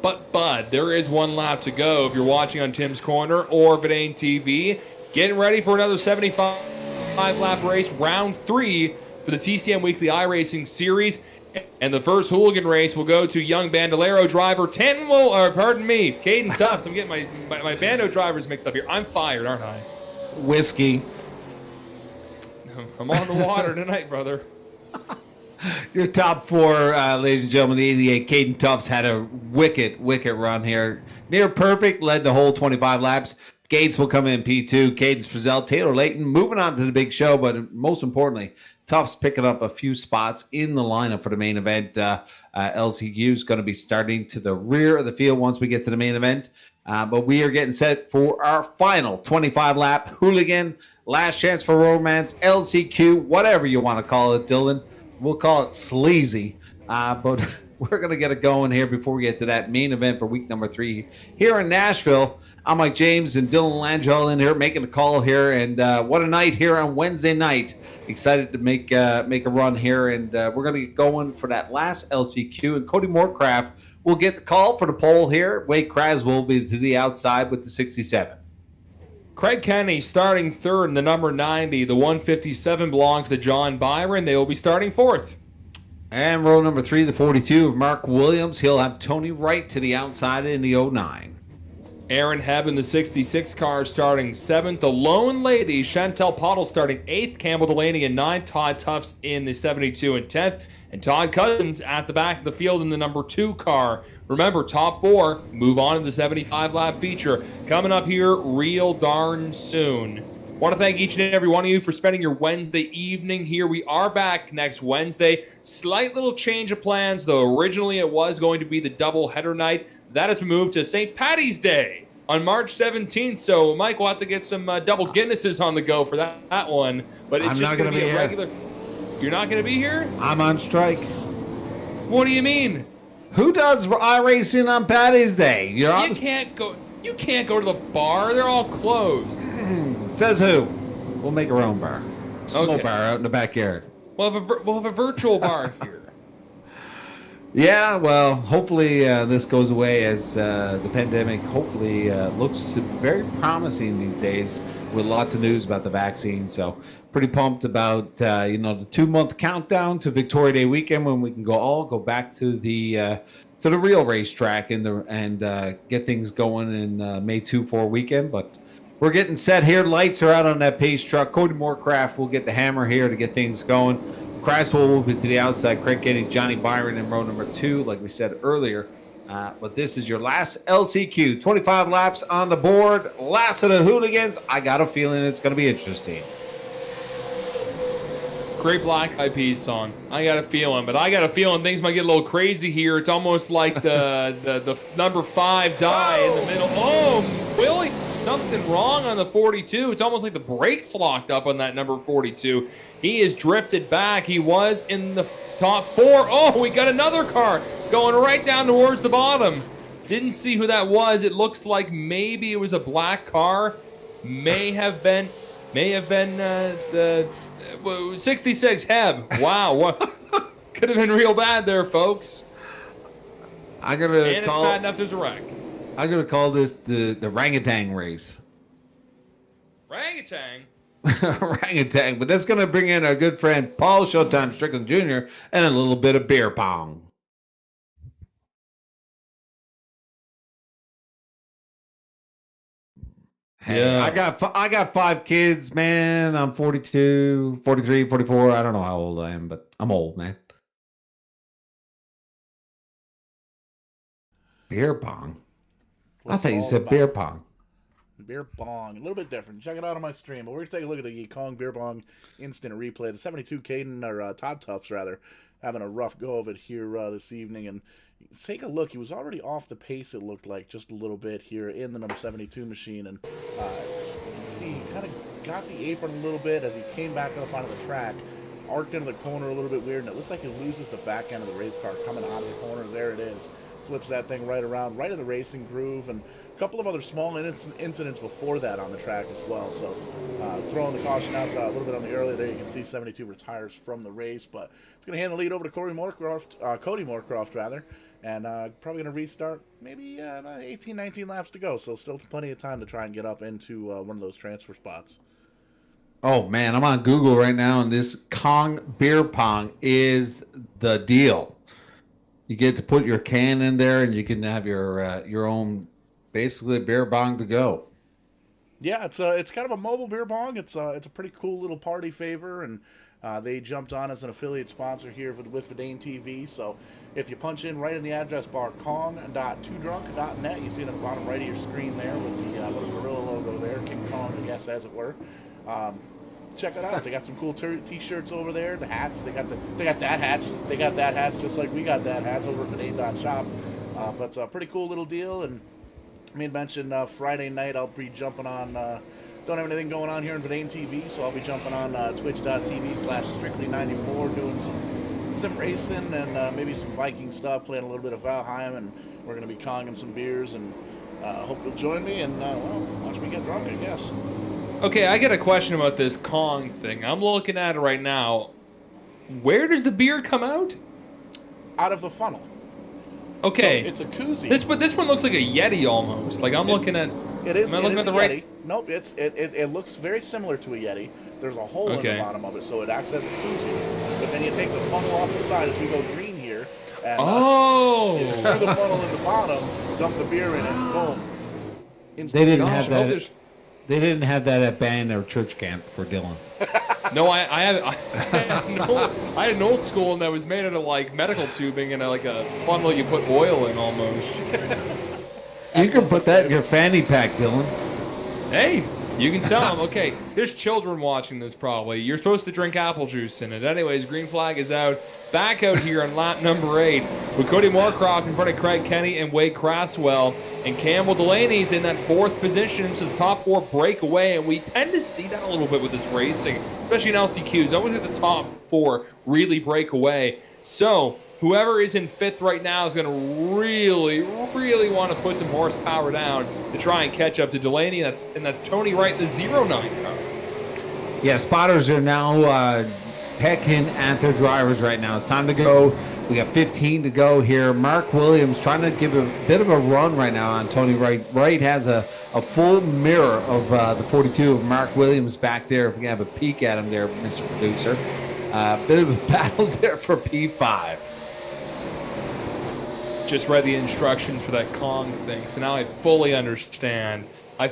But bud, there is 1 lap to go if you're watching on Tim's Corner or Bedane TV. Getting ready for another 75-lap race, round 3 for the TCM Weekly iRacing Series. And the first hooligan race will go to young Bandolero driver Caden Tufts. I'm getting my Bando drivers mixed up here. I'm fired, aren't I? whiskey. I'm on the water tonight, brother. Your top four, ladies and gentlemen, the 88 Caden Tufts had a wicked run here. Near perfect, led the whole 25 laps. Gates will come in P2. Cadence Frizzell, Taylor Layton moving on to the big show, but most importantly, Tufts picking up a few spots in the lineup for the main event. LCQ is going to be starting to the rear of the field once we get to the main event. But we are getting set for our final 25-lap hooligan, last chance for romance, LCQ, whatever you want to call it, Dylan. We'll call it sleazy. But we're going to get it going here before we get to that main event for week number 3 here in Nashville. I'm Mike James and Dylan Langille in here making a call here. And what a night here on Wednesday night. Excited to make a run here. And we're going to get going for that last LCQ. And Cody Morecraft will get the call for the pole here. Wade Kras will be to the outside with the 67. Craig Kenny starting third in the number 90. The 157 belongs to John Byron. They will be starting fourth. And row number 3, the 42 of Mark Williams. He'll have Tony Wright to the outside in the 09. Aaron Hebb in the 66 car starting 7th. The Lone Lady, Chantel Pottle starting 8th. Campbell Delaney in 9th. Todd Tufts in the 72 and 10th. And Todd Cousins at the back of the field in the number 2 car. Remember, top 4 move on to the 75-lap feature. Coming up here real darn soon. Want to thank each and every one of you for spending your Wednesday evening here. We are back next Wednesday. Slight little change of plans, though. Originally, it was going to be the double-header night. That has been moved to St. Paddy's Day on March 17th. So, Mike, we'll have to get some double Guinnesses on the go for that one. But it's just going to be a regular... You're not going to be here? I'm on strike. What do you mean? Who does iRacing on Paddy's Day? You can't go to the bar. They're all closed. Says who? We'll make our own bar. Small Okay. bar out in the backyard. We'll have a virtual bar here. Yeah, well, hopefully this goes away as the pandemic hopefully looks very promising these days with lots of news about the vaccine. So pretty pumped about, the 2-month countdown to Victoria Day weekend when we can go back to the real racetrack and get things going in May 2-4 weekend. But we're getting set here. Lights are out on that pace truck. Cody Morecraft will get the hammer here to get things going. Craswell will be to the outside. Craig Kenny, Johnny Byron in row number 2, like we said earlier. But this is your last LCQ. 25 laps on the board. Last of the hooligans. I got a feeling it's going to be interesting. Great Black Eyed Peas song. I got a feeling, but I got a feeling things might get a little crazy here. It's almost like the number 5 die in the middle. Oh, Willie, something wrong on the 42. It's almost like the brakes locked up on that number 42. He is drifted back. He was in the top 4. Oh, we got another car going right down towards the bottom. Didn't see who that was. It looks like maybe it was a black car. May have been the 66 Heb. Wow, what could have been real bad there, folks. I'm gonna and it's bad enough there's a wreck. I'm gonna call this the orangutan race. Orangutan. Orangutan, but that's gonna bring in our good friend Paul Showtime Strickland Jr. and a little bit of beer pong. Hey, Yeah. I got 5 kids, man. I'm 42, 43, 44. I don't know how old I am, but I'm old, man. Beer pong. I thought you said beer pong. Beer bong, a little bit different. Check it out on my stream. But we're gonna take a look at the Kong beer bong instant replay. The 72 Caden or Todd Tufts rather having a rough go of it here this evening. And take a look. He was already off the pace. It looked like just a little bit here in the number 72 machine. And you can see he kind of got the apron a little bit as he came back up onto the track. Arced into the corner a little bit weird, and it looks like he loses the back end of the race car coming out of the corners. There it is. Flips that thing right around, right in the racing groove, and a couple of other small incidents before that on the track as well. So throwing the caution out a little bit on the early there, you can see 72 retires from the race, but it's going to hand the lead over to Cody Morecraft rather, and probably going to restart maybe 18, 19 laps to go. So still plenty of time to try and get up into one of those transfer spots. Oh man, I'm on Google right now, and this Kong beer pong is the deal. You get to put your can in there, and you can have your own, basically, beer bong to go. Yeah, it's kind of a mobile beer pong. It's a pretty cool little party favor, and they jumped on as an affiliate sponsor here with Vidane TV. So if you punch in right in the address bar, kong.twodrunk.net, you see it at the bottom right of your screen there with the little gorilla logo there, King Kong, I guess, as it were. Check it out. They got some cool t-shirts over there. The hats. They got that hats. They got that hats just like we got that hats over at Vidane.shop. But a pretty cool little deal. And I made mention Friday night I'll be jumping on. Don't have anything going on here in Vidane TV, so I'll be jumping on twitch.tv/Strickland94 doing some sim racing and maybe some Viking stuff, playing a little bit of Valheim, and we're going to be conging some beers, and hope you'll join me and watch me get drunk, I guess. Okay, I got a question about this Kong thing. I'm looking at it right now. Where does the beer come out? Out of the funnel. Okay. So it's a koozie. This one looks like a Yeti almost. Like I'm looking at. It is. Am I looking at the Yeti. right? Nope. It looks very similar to a Yeti. There's a hole in the bottom of it, so it acts as a koozie. But then you take the funnel off the side as we go green here, and you screw the funnel in the bottom, dump the beer in it, boom. They didn't have that. They didn't have that at band or church camp for Dylan. No, I had an old school one that was made out of like medical tubing and like a funnel you put oil in almost. You can put that in your fanny pack, Dylan. Hey, you can sell them. Okay, there's children watching this probably. You're supposed to drink apple juice in it. Anyways, green flag is out. Back out here on lap number 8 with Cody Moorcroft in front of Craig Kenny and Wade Craswell. And Campbell Delaney's in that 4th position, so the top 4 break away. And we tend to see that a little bit with this racing, especially in LCQs. Always at the top 4 really break away. So whoever is in 5th right now is going to really, really want to put some horsepower down to try and catch up to Delaney. And that's Tony Wright, the 09 car. Yeah, spotters are now pecking at their drivers right now. It's time to go. We got 15 to go here. Mark Williams trying to give a bit of a run right now on Tony Wright. Wright has a full mirror of the 42 of Mark Williams back there. If we can have a peek at him there, Mr. Producer. Bit of a battle there for P5. Just read the instructions for that Kong thing, so now I fully understand. I'm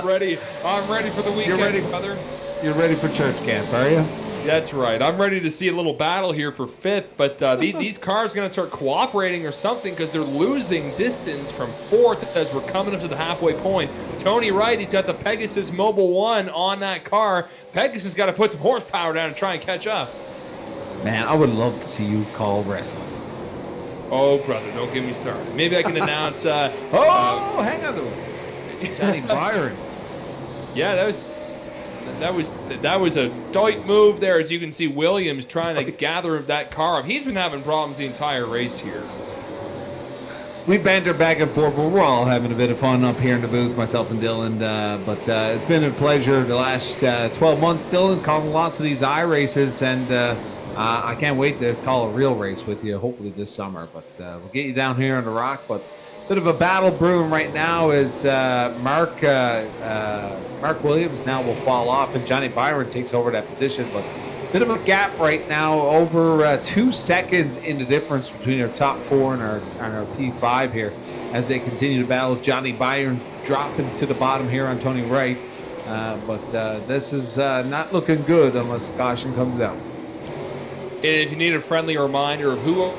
ready. I'm ready for the weekend, brother. You're ready for church camp, are you? That's right. I'm ready to see a little battle here for 5th, but these cars are going to start cooperating or something because they're losing distance from 4th as we're coming up to the halfway point. Tony Wright, he's got the Pegasus Mobile 1 on that car. Pegasus got to put some horsepower down and try and catch up. Man, I would love to see you call wrestling. Oh, brother, don't get me started. Maybe I can announce... hang on to it. Johnny Byron. Yeah, that was a tight move there. As you can see, Williams trying to gather that car up. He's been having problems the entire race here. We banter back and forth, but we're all having a bit of fun up here in the booth, myself and Dylan. But it's been a pleasure the last 12 months, Dylan, calling lots of these iRaces, and I can't wait to call a real race with you, hopefully this summer. But we'll get you down here on the Rock. But bit of a battle brewing right now as Mark Williams now will fall off, and Johnny Byron takes over that position. But bit of a gap right now, over 2 seconds in the difference between our top 4 and our P5 here as they continue to battle. Johnny Byron dropping to the bottom here on Tony Wright. But this is not looking good unless caution comes out. And if you need a friendly reminder of who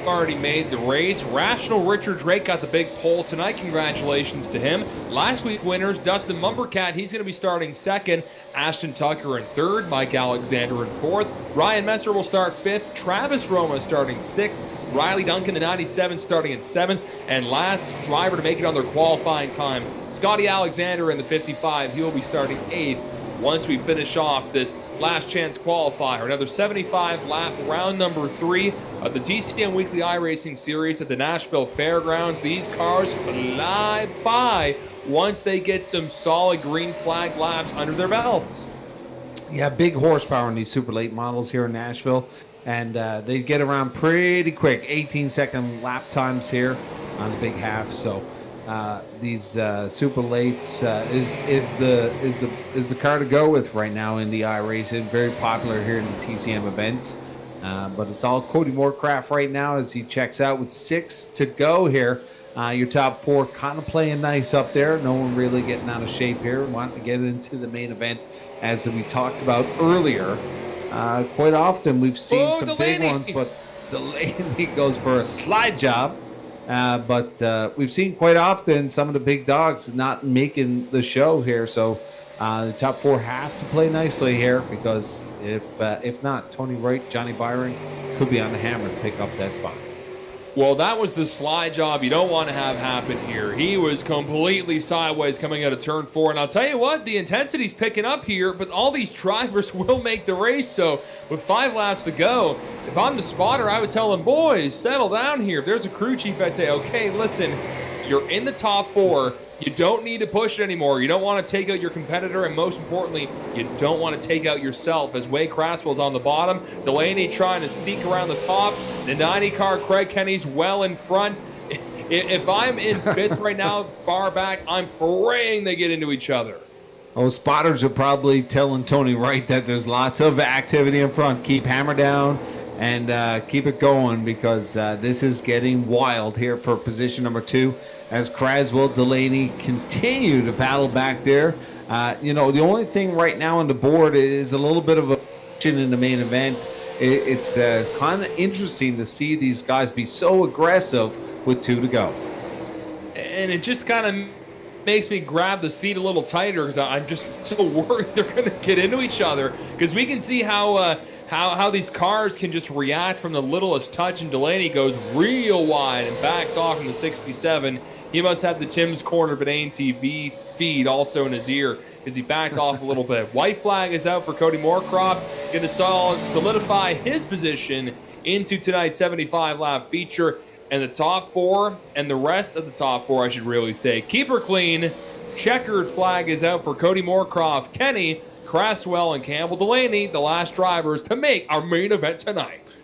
already made the race, Rational Richard Drake got the big pole tonight. Congratulations to him. Last week winners, Dustyn Mombourquette, he's going to be starting 2nd. Ashton Tucker in 3rd. Mike Alexander in 4th. Ryan Messer will start 5th. Travis Roma starting 6th. Riley Duncan, the 97, starting in 7th. And last driver to make it on their qualifying time, Scotty Alexander in the 55. He will be starting 8th once we finish off this last chance qualifier. Another 75 lap round number 3 of the TCM Weekly iRacing series at the Nashville Fairgrounds. These cars fly by once they get some solid green flag laps under their belts. Yeah, big horsepower in these super late models here in Nashville, and they get around pretty quick. 18-second lap times here on the big half. So these super lates is the car to go with right now in the iRacing. Very popular here in the TCM events. But it's all Cody Moorcroft right now as he checks out with 6 to go here. Your top 4 kind of playing nice up there. No one really getting out of shape here. Wanting to get into the main event, as we talked about earlier. Quite often we've seen some Delaney. big ones, but Delaney goes for a slide job. But we've seen quite often some of the big dogs not making the show here. So the top 4 have to play nicely here, because if not, Tony Wright, Johnny Byron could be on the hammer to pick up that spot. Well, that was the slide job you don't want to have happen here. He was completely sideways coming out of turn 4. And I'll tell you what, the intensity's picking up here, but all these drivers will make the race. So with 5 laps to go, if I'm the spotter, I would tell them, boys, settle down here. If there's a crew chief, I'd say, okay, listen, you're in the top 4. You don't need to push it anymore. You don't want to take out your competitor, and most importantly, you don't want to take out yourself. As Wade Craswell's on the bottom, Delaney trying to seek around the top. The 90 car, Craig Kenny's well in front. If I'm in 5th right now, far back, I'm praying they get into each other. Oh, spotters are probably telling Tony Wright that there's lots of activity in front. Keep hammer down and keep it going, because this is getting wild here for position number 2, as Craswell, Delaney continue to battle back there. The only thing right now on the board is a little bit of a in the main event. It's kind of interesting to see these guys be so aggressive with 2 to go. And it just kind of makes me grab the seat a little tighter, because I'm just so worried they're going to get into each other, because we can see how these cars can just react from the littlest touch, and Delaney goes real wide and backs off in the 67. He must have the Tim's Corner Banane TV feed also in his ear, because he backed off a little bit. White flag is out for Cody Moorcroft, going to solidify his position into tonight's 75-lap feature. And the top 4, and the rest of the top 4, I should really say, keep her clean. Checkered flag is out for Cody Moorcroft, Kenny, Craswell, and Campbell Delaney, the last drivers to make our main event tonight.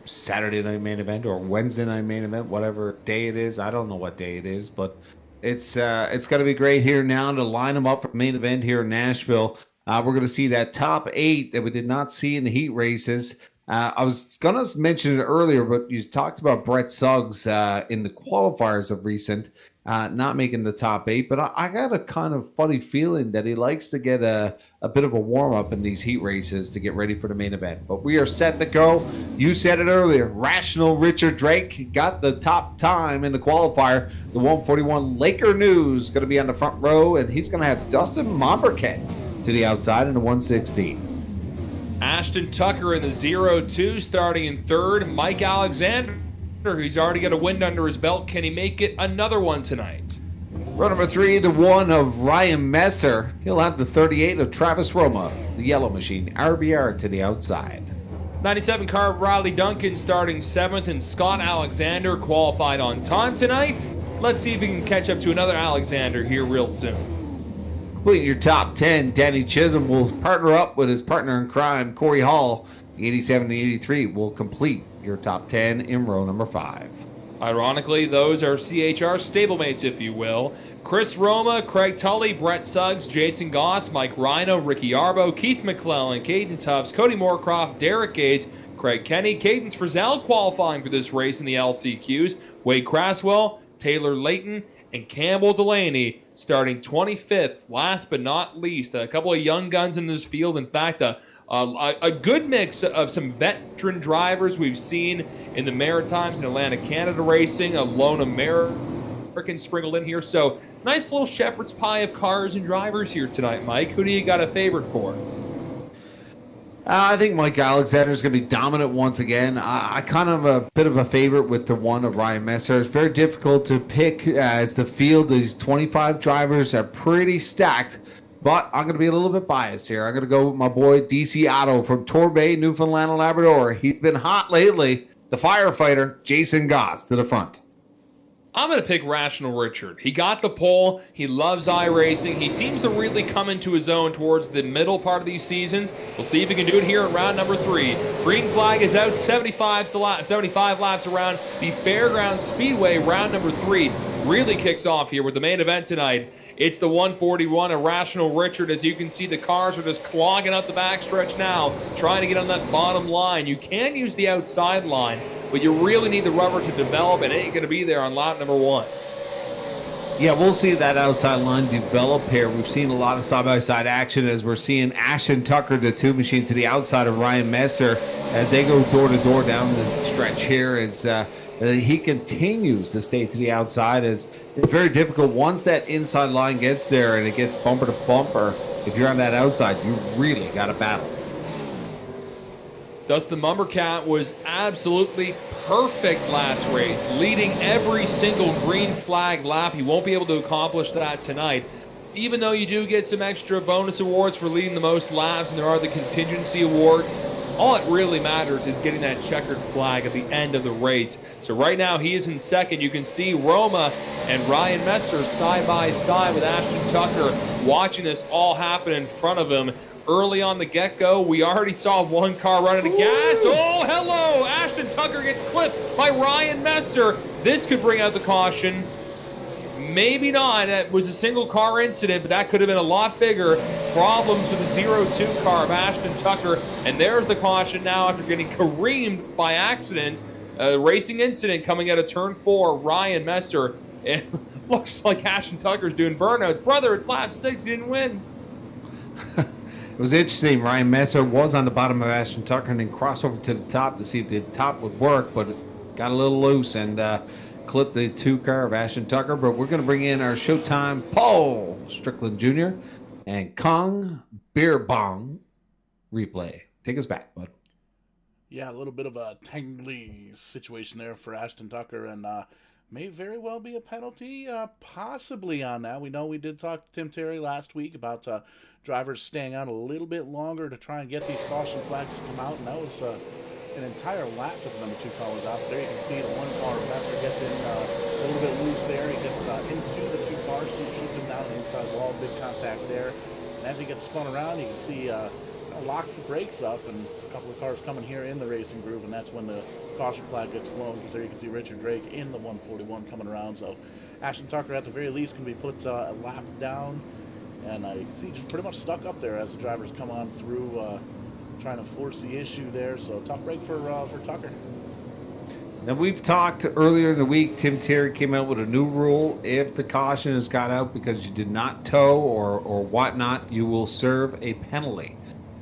Saturday night main event or Wednesday night main event, whatever day it is. I don't know what day it is, but it's going to be great here now to line them up for main event here in Nashville. We're going to see that top 8 that we did not see in the heat races. I was going to mention it earlier, but you talked about Brett Suggs in the qualifiers of recent, not making the top 8. But I got a kind of funny feeling that he likes to get a bit of a warm-up in these heat races to get ready for the main event. But we are set to go. You said it earlier. Rational Richard Drake got the top time in the qualifier. The 141 Laker News going to be on the front row, and he's going to have Dustyn Mombourquette to the outside in the 116. Ashton Tucker in the 0-2, starting in 3rd. Mike Alexander, he's already got a win under his belt. Can he make it another one tonight? Row number 3, the 1 of Ryan Messer. He'll have the 38 of Travis Roma, the Yellow Machine, RBR to the outside. 97 car Riley Duncan starting 7th, and Scott Alexander qualified on time tonight. Let's see if we can catch up to another Alexander here real soon. Completing your top 10, Danny Chisholm will partner up with his partner in crime, Corey Hall. The 87 and 83 will complete your top 10 in row number 5. Ironically, those are CHR stablemates, if you will. Chris Roma, Craig Tully, Brett Suggs, Jason Goss, Mike Rhino, Ricky Arbo, Keith McClellan, Caden Tufts, Cody Moorcroft, Derek Gates, Craig Kenny, Cadence Frizzell qualifying for this race in the LCQs, Wade Craswell, Taylor Layton, and Campbell Delaney starting 25th. Last but not least, a couple of young guns in this field. In fact, a good mix of some veteran drivers we've seen in the Maritimes and Atlantic Canada racing, a lone American sprinkled in here. So nice little shepherd's pie of cars and drivers here tonight, Mike. Who do you got a favorite for? I think Mike Alexander is going to be dominant once again. I kind of a bit of a favorite with the 1 of Ryan Messer. It's very difficult to pick as the field. These 25 drivers are pretty stacked, but I'm going to be a little bit biased here. I'm going to go with my boy DC Otto from Torbay, Newfoundland and Labrador. He's been hot lately. The firefighter, Jason Goss, to the front. I'm going to pick Rational Richard. He got the pole. He loves iRacing. He seems to really come into his own towards the middle part of these seasons. We'll see if he can do it here in round number 3. Green flag is out 75 laps around the Fairgrounds Speedway. Round number 3 really kicks off here with the main event tonight. It's the 141 of Rational Richard. As you can see, the cars are just clogging up the backstretch now, trying to get on that bottom line. You can use the outside line, but you really need the rubber to develop, and it ain't going to be there on lap number 1. Yeah, we'll see that outside line develop here. We've seen a lot of side-by-side action as we're seeing Ashton Tucker, the two machine, to the outside of Ryan Messer as they go door-to-door down the stretch here as he continues to stay to the outside. As it's very difficult once that inside line gets there and it gets bumper to bumper. If you're on that outside, you really got to battle. Dustyn Mombourquette was absolutely perfect last race, leading every single green flag lap. He won't be able to accomplish that tonight. Even though you do get some extra bonus awards for leading the most laps, and there are the contingency awards, all it really matters is getting that checkered flag at the end of the race. So right now he is in second. You can see Roma and Ryan Messer side by side with Ashton Tucker watching this all happen in front of him. Early on the get-go, we already saw one car run out of gas. Oh, hello! Ashton Tucker gets clipped by Ryan Messer. This could bring out the caution. Maybe not. It was a single car incident, but that could have been a lot bigger. Problems with the 0-2 car of Ashton Tucker. And there's the caution now after getting careened by accident. A racing incident coming out of turn 4. Ryan Messer. It looks like Ashton Tucker's doing burnouts. Brother, it's lap 6. You didn't win. It was interesting. Ryan Messer was on the bottom of Ashton Tucker and then crossed over to the top to see if the top would work, but it got a little loose and clipped the 2 car of Ashton Tucker. But we're going to bring in our Showtime Paul Strickland Jr. and Kong Beer Bong replay. Take us back, bud. Yeah, a little bit of a tangly situation there for Ashton Tucker, and may very well be a penalty possibly on that. We know we did talk to Tim Terry last week about drivers staying out a little bit longer to try and get these caution flags to come out, and that was an entire lap that the number 2 car was out. There you can see the 1 car, Messer gets in a little bit loose there. He gets into the 2 cars, shoots him down the inside wall, big contact there. And as he gets spun around, you can see locks the brakes up, and a couple of cars coming here in the racing groove, and that's when the caution flag gets flown, because there you can see Richard Drake in the 141 coming around. So Ashton Tucker at the very least can be put a lap down, and you can see just pretty much stuck up there as the drivers come on through, trying to force the issue there. So tough break for Tucker. Now, we've talked earlier in the week, Tim Terry came out with a new rule. If the caution has got out because you did not tow or whatnot, you will serve a penalty.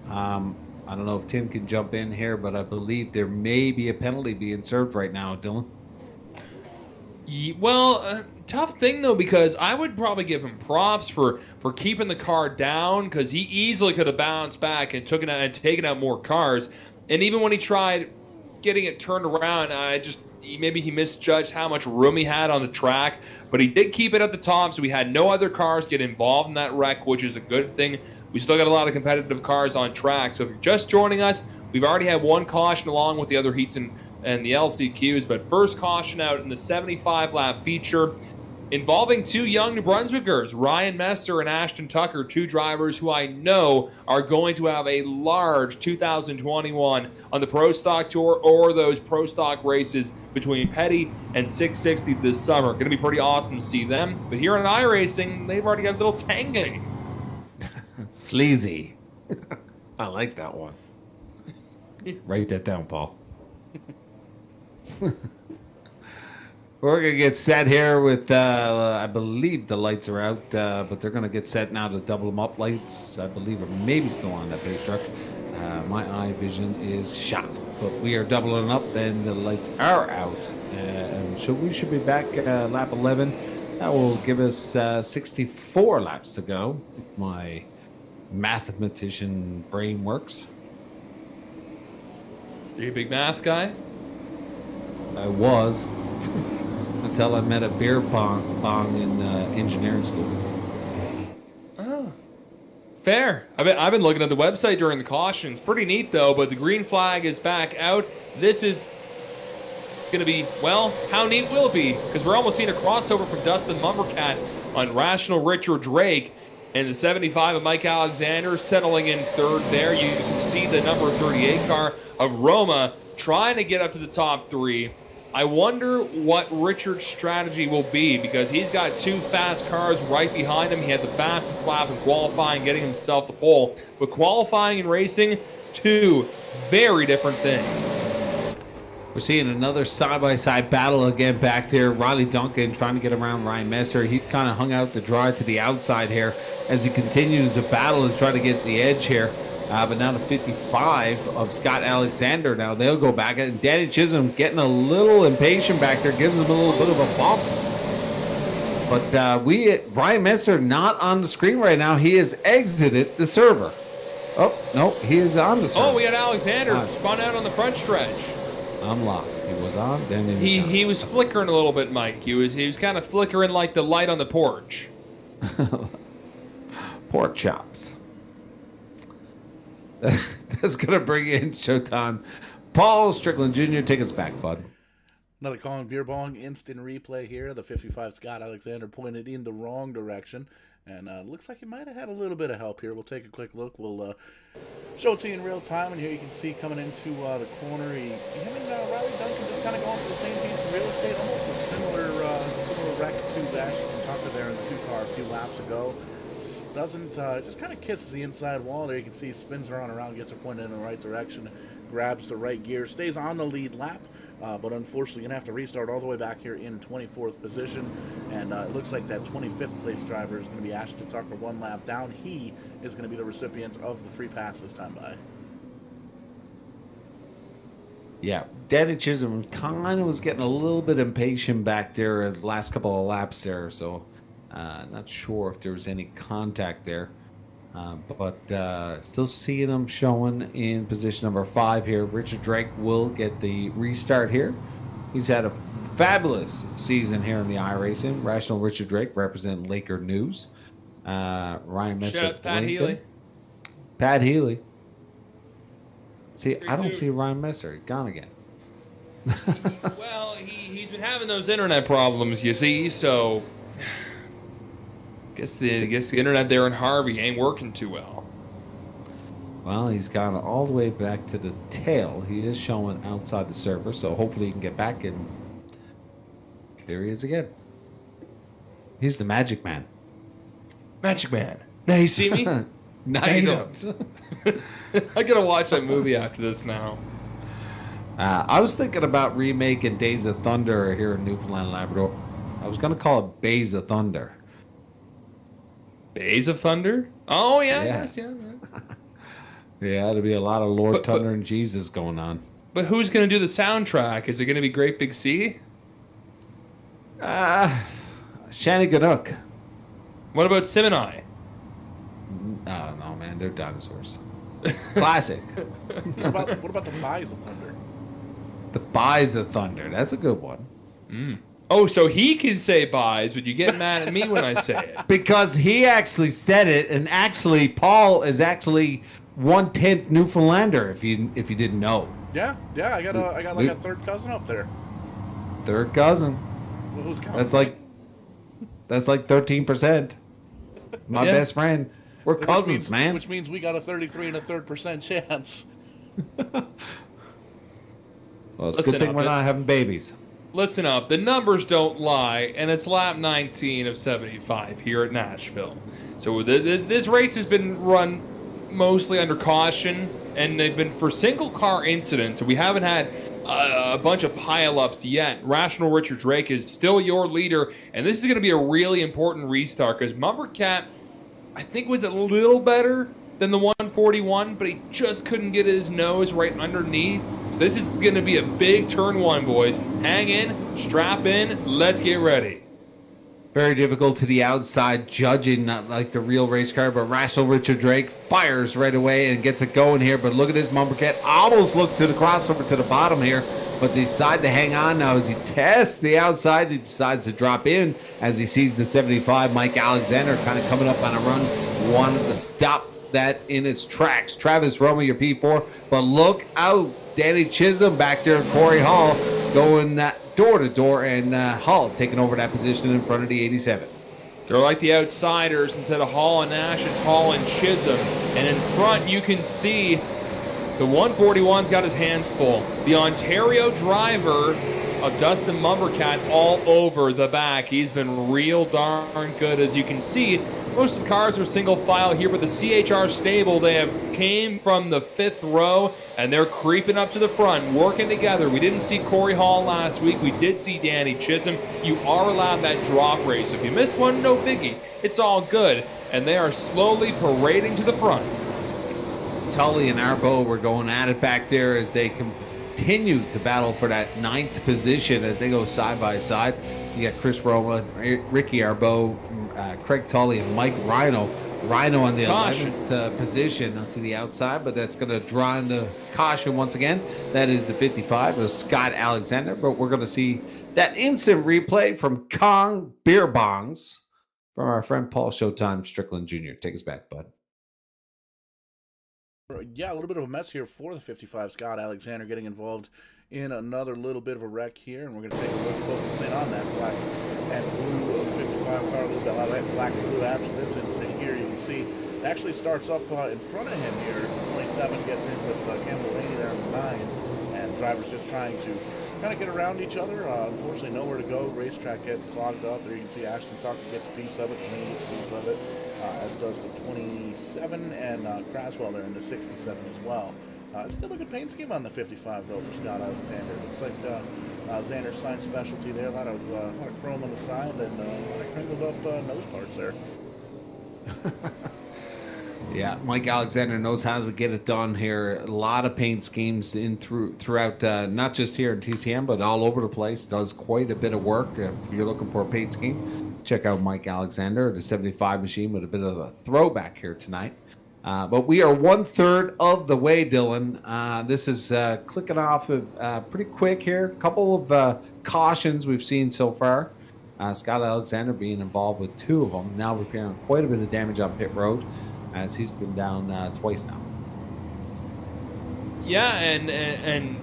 I don't know if Tim can jump in here, but I believe there may be a penalty being served right now, Dylan. Well, tough thing, though, because I would probably give him props for keeping the car down, because he easily could have bounced back and taken out more cars. And even when he tried getting it turned around, maybe he misjudged how much room he had on the track. But he did keep it at the top, so we had no other cars get involved in that wreck, which is a good thing. We still got a lot of competitive cars on track. So if you're just joining us, we've already had 1 caution along with the other heats and the LCQs. But first caution out in the 75-lap feature involving 2 young New Brunswickers, Ryan Messer and Ashton Tucker, 2 drivers who I know are going to have a large 2021 on the Pro Stock Tour or those Pro Stock races between Petty and 660 this summer. Going to be pretty awesome to see them. But here on iRacing, they've already got a little tangling. Sleazy. I like that one. Write that down, Paul. We're going to get set here with, I believe the lights are out, but they're going to get set now to double them up lights, I believe, are maybe still on that base truck. My eye vision is shot, but we are doubling up and the lights are out. And so we should be back lap 11. That will give us 64 laps to go, if my mathematician brain works. Are you a big math guy? I was. Until I met a beer bong in engineering school. Oh, fair. I've been looking at the website during the cautions. Pretty neat, though, but the green flag is back out. This is going to be, well, how neat will it be? Because we're almost seeing a crossover from Dustyn Mombourquette on Rational Richard Drake. And the 75 of Mike Alexander settling in third there. You can see the number 38 car of Roma trying to get up to the top 3. I wonder what Richard's strategy will be, because he's got 2 fast cars right behind him. He had the fastest lap in qualifying, getting himself the pole. But qualifying and racing, 2 very different things. We're seeing another side-by-side battle again back there. Riley Duncan trying to get around Ryan Messer. He kind of hung out to dry to the outside here as he continues to battle and try to get the edge here. But now the 55 of Scott Alexander. Now they'll go back. And Danny Chisholm getting a little impatient back there. Gives him a little bit of a bump. But Ryan Messer not on the screen right now. He has exited the server. Oh, no, he is on the server. Oh, we got Alexander spun out on the front stretch. I'm lost. He was on, then he was flickering a little bit, Mike. He was kind of flickering like the light on the porch. Pork chops. That's gonna bring in Showtime. Paul Strickland Jr. Take us back, bud. Another Colin Beer Bong instant replay here. The 55 Scott Alexander pointed in the wrong direction. And looks like he might have had a little bit of help here. We'll take a quick look. We'll show it to you in real time. And here you can see coming into the corner, him and Riley Duncan just kind of going for the same piece of real estate. Almost a similar wreck to Ashton Tucker there in the 2-car a few laps ago. Doesn't, just kind of kisses the inside wall. There you can see spins around, gets her pointed in the right direction, grabs the right gear, stays on the lead lap. But unfortunately, going to have to restart all the way back here in 24th position. And it looks like that 25th place driver is going to be Ashton Tucker, 1 lap down. He is going to be the recipient of the free pass this time by. Yeah, Danny Chisholm kind of was getting a little bit impatient back there in the last couple of laps there. So not sure if there was any contact there. But still seeing him showing in position number 5 here. Richard Drake will get the restart here. He's had a fabulous season here in the iRacing. Rational Richard Drake representing Laker News. Ryan Messer. Pat Healy. Pat Healy. See, I don't see Ryan Messer. Gone again. Well, he's been having those internet problems, you see, so... Guess the internet there in Harvey ain't working too well. Well, he's gone all the way back to the tail. He is showing outside the server, so hopefully he can get back in. There he is again. He's the Magic Man. Magic Man. Now you see me? Now you don't. I gotta watch that movie after this now. I was thinking about remaking Days of Thunder here in Newfoundland and Labrador. I was going to call it Bays of Thunder. Bays of Thunder? Oh, yeah. Yes, yeah. Yeah, there'll be a lot of Lord Thunder and Jesus going on. But who's going to do the soundtrack? Is it going to be Great Big Sea? Shanniganuk. What about Sim and I? Oh, no, man. They're dinosaurs. Classic. What about the Buys of Thunder? The Buys of Thunder. That's a good one. Mm. Oh, so he can say buys, but you get mad at me when I say it. Because he actually said it, and actually Paul is actually 1/10 Newfoundlander, if you didn't know. Yeah, I got like a third cousin up there. Third cousin. Well, who's counting? That's like 13%. My best friend. We're cousins, man. Which means we got a 33 1/3% chance. Well, it's a good thing we're not having babies. Listen up, the numbers don't lie, and it's lap 19 of 75 here at Nashville. So this race has been run mostly under caution, and they've been for single car incidents. So we haven't had a bunch of pileups yet. Rational Richard Drake is still your leader, and this is going to be a really important restart because Mombourquette, I think, was a little better than the 141, but he just couldn't get his nose right underneath. So this is going to be a big turn one, boys. Hang in, strap in, let's get ready. Very difficult to the outside judging, not like the real race car, but Rational Richard Drake fires right away and gets it going here. But look at this, Mombourquette almost looked to the crossover to the bottom here, but decide to hang on now as he tests the outside. He decides to drop in as he sees the 75, Mike Alexander, kind of coming up on a run. Wanted to stop that in its tracks. Travis Roma, your P4, but look out. Danny Chisholm back there, and Corey Hall going door to door, and Hall taking over that position in front of the 87. They're like the outsiders. Instead of Hall and Nash, it's Hall and Chisholm. And in front, you can see the 141's got his hands full. The Ontario driver of Dustyn Mombourquette all over the back. He's been real darn good. As you can see, Most of the cars are single file here, but the CHR stable, they have came from the 5th row, and they're creeping up to the front, working together. We didn't see Corey Hall last week. We did see Danny Chisholm. You are allowed that drop race. If you miss one, no biggie. It's all good. And they are slowly parading to the front. Tully and Arbo were going at it back there as they continue to battle for that 9th position as they go side by side. You got Chris Roma, Ricky Arbo, Craig Tully, and Mike Rhino. Rhino on the 11th position to the outside, but that's going to draw into caution once again. That is the 55 of Scott Alexander, but we're going to see that instant replay from Kong Beer Bongs from our friend Paul Showtime Strickland Jr. Take us back, bud. Yeah, a little bit of a mess here for the 55. Scott Alexander getting involved in another little bit of a wreck here, and we're going to take a look, focus in on that black and blue 55 car, a little bit black and blue after this incident here. You can see it actually starts up in front of him here. 27 gets in with Campbell Rainey there on the 9, and drivers just trying to kind of get around each other. Unfortunately, nowhere to go. Racetrack gets clogged up. There you can see Ashton Tucker gets a piece of it, Rainey gets a piece of it, as does the 27 and Craswell there in the 67 as well. It's a good looking paint scheme on the 55 though for Scott Alexander. It looks like Xander's sign specialty there. A lot of chrome on the side and a lot of crinkled up nose parts there. Yeah, Mike Alexander knows how to get it done here. A lot of paint schemes throughout, not just here in TCM, but all over the place. Does quite a bit of work. If you're looking for a paint scheme, check out Mike Alexander, the 75 machine, with a bit of a throwback here tonight. But we are 1/3 of the way, Dylan. This is clicking off pretty quick here. A couple of cautions we've seen so far. Scott Alexander being involved with 2 of them. Now repairing quite a bit of damage on pit road, as he's been down twice now. Yeah, and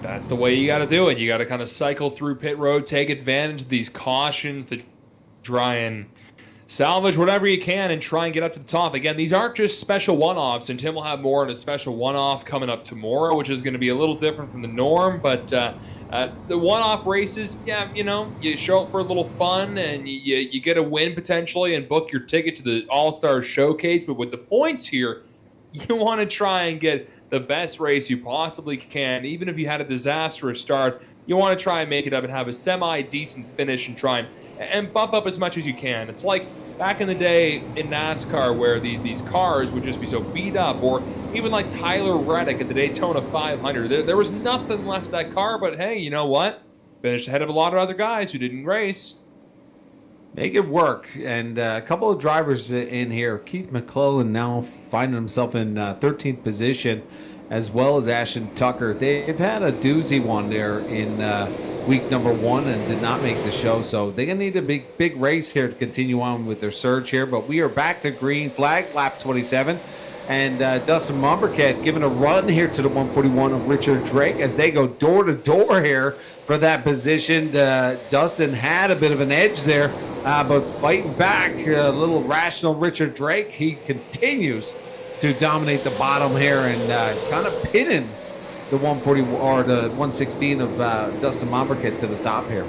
that's the way you got to do it. You got to kind of cycle through pit road, take advantage of these cautions to try and salvage whatever you can and try and get up to the top. Again, these aren't just special one-offs, and Tim will have more on a special one-off coming up tomorrow, which is going to be a little different from the norm. But the one-off races, yeah, you know, you show up for a little fun and you get a win potentially and book your ticket to the All-Star Showcase. But with the points here, you want to try and get the best race you possibly can. Even if you had a disastrous start, you want to try and make it up and have a semi-decent finish and try and bump up as much as you can. It's like back in the day in NASCAR where these cars would just be so beat up, or even like Tyler Reddick at the Daytona 500. There was nothing left of that car, but hey, you know what? Finished ahead of a lot of other guys who didn't race. Make it work. And a couple of drivers in here. Keith McClellan now finding himself in 13th position, as well as Ashton Tucker. They've had a doozy one there in week number 1 and did not make the show. So they're going to need a big race here to continue on with their surge here. But we are back to green flag, lap 27. And Dustyn Mombourquette giving a run here to the 141 of Richard Drake as they go door to door here for that position. Dustyn had a bit of an edge there, but fighting back, a little rational Richard Drake. He continues to dominate the bottom here and kind of pinning the 140 or the 116 of Dustyn Mombourquette to the top here.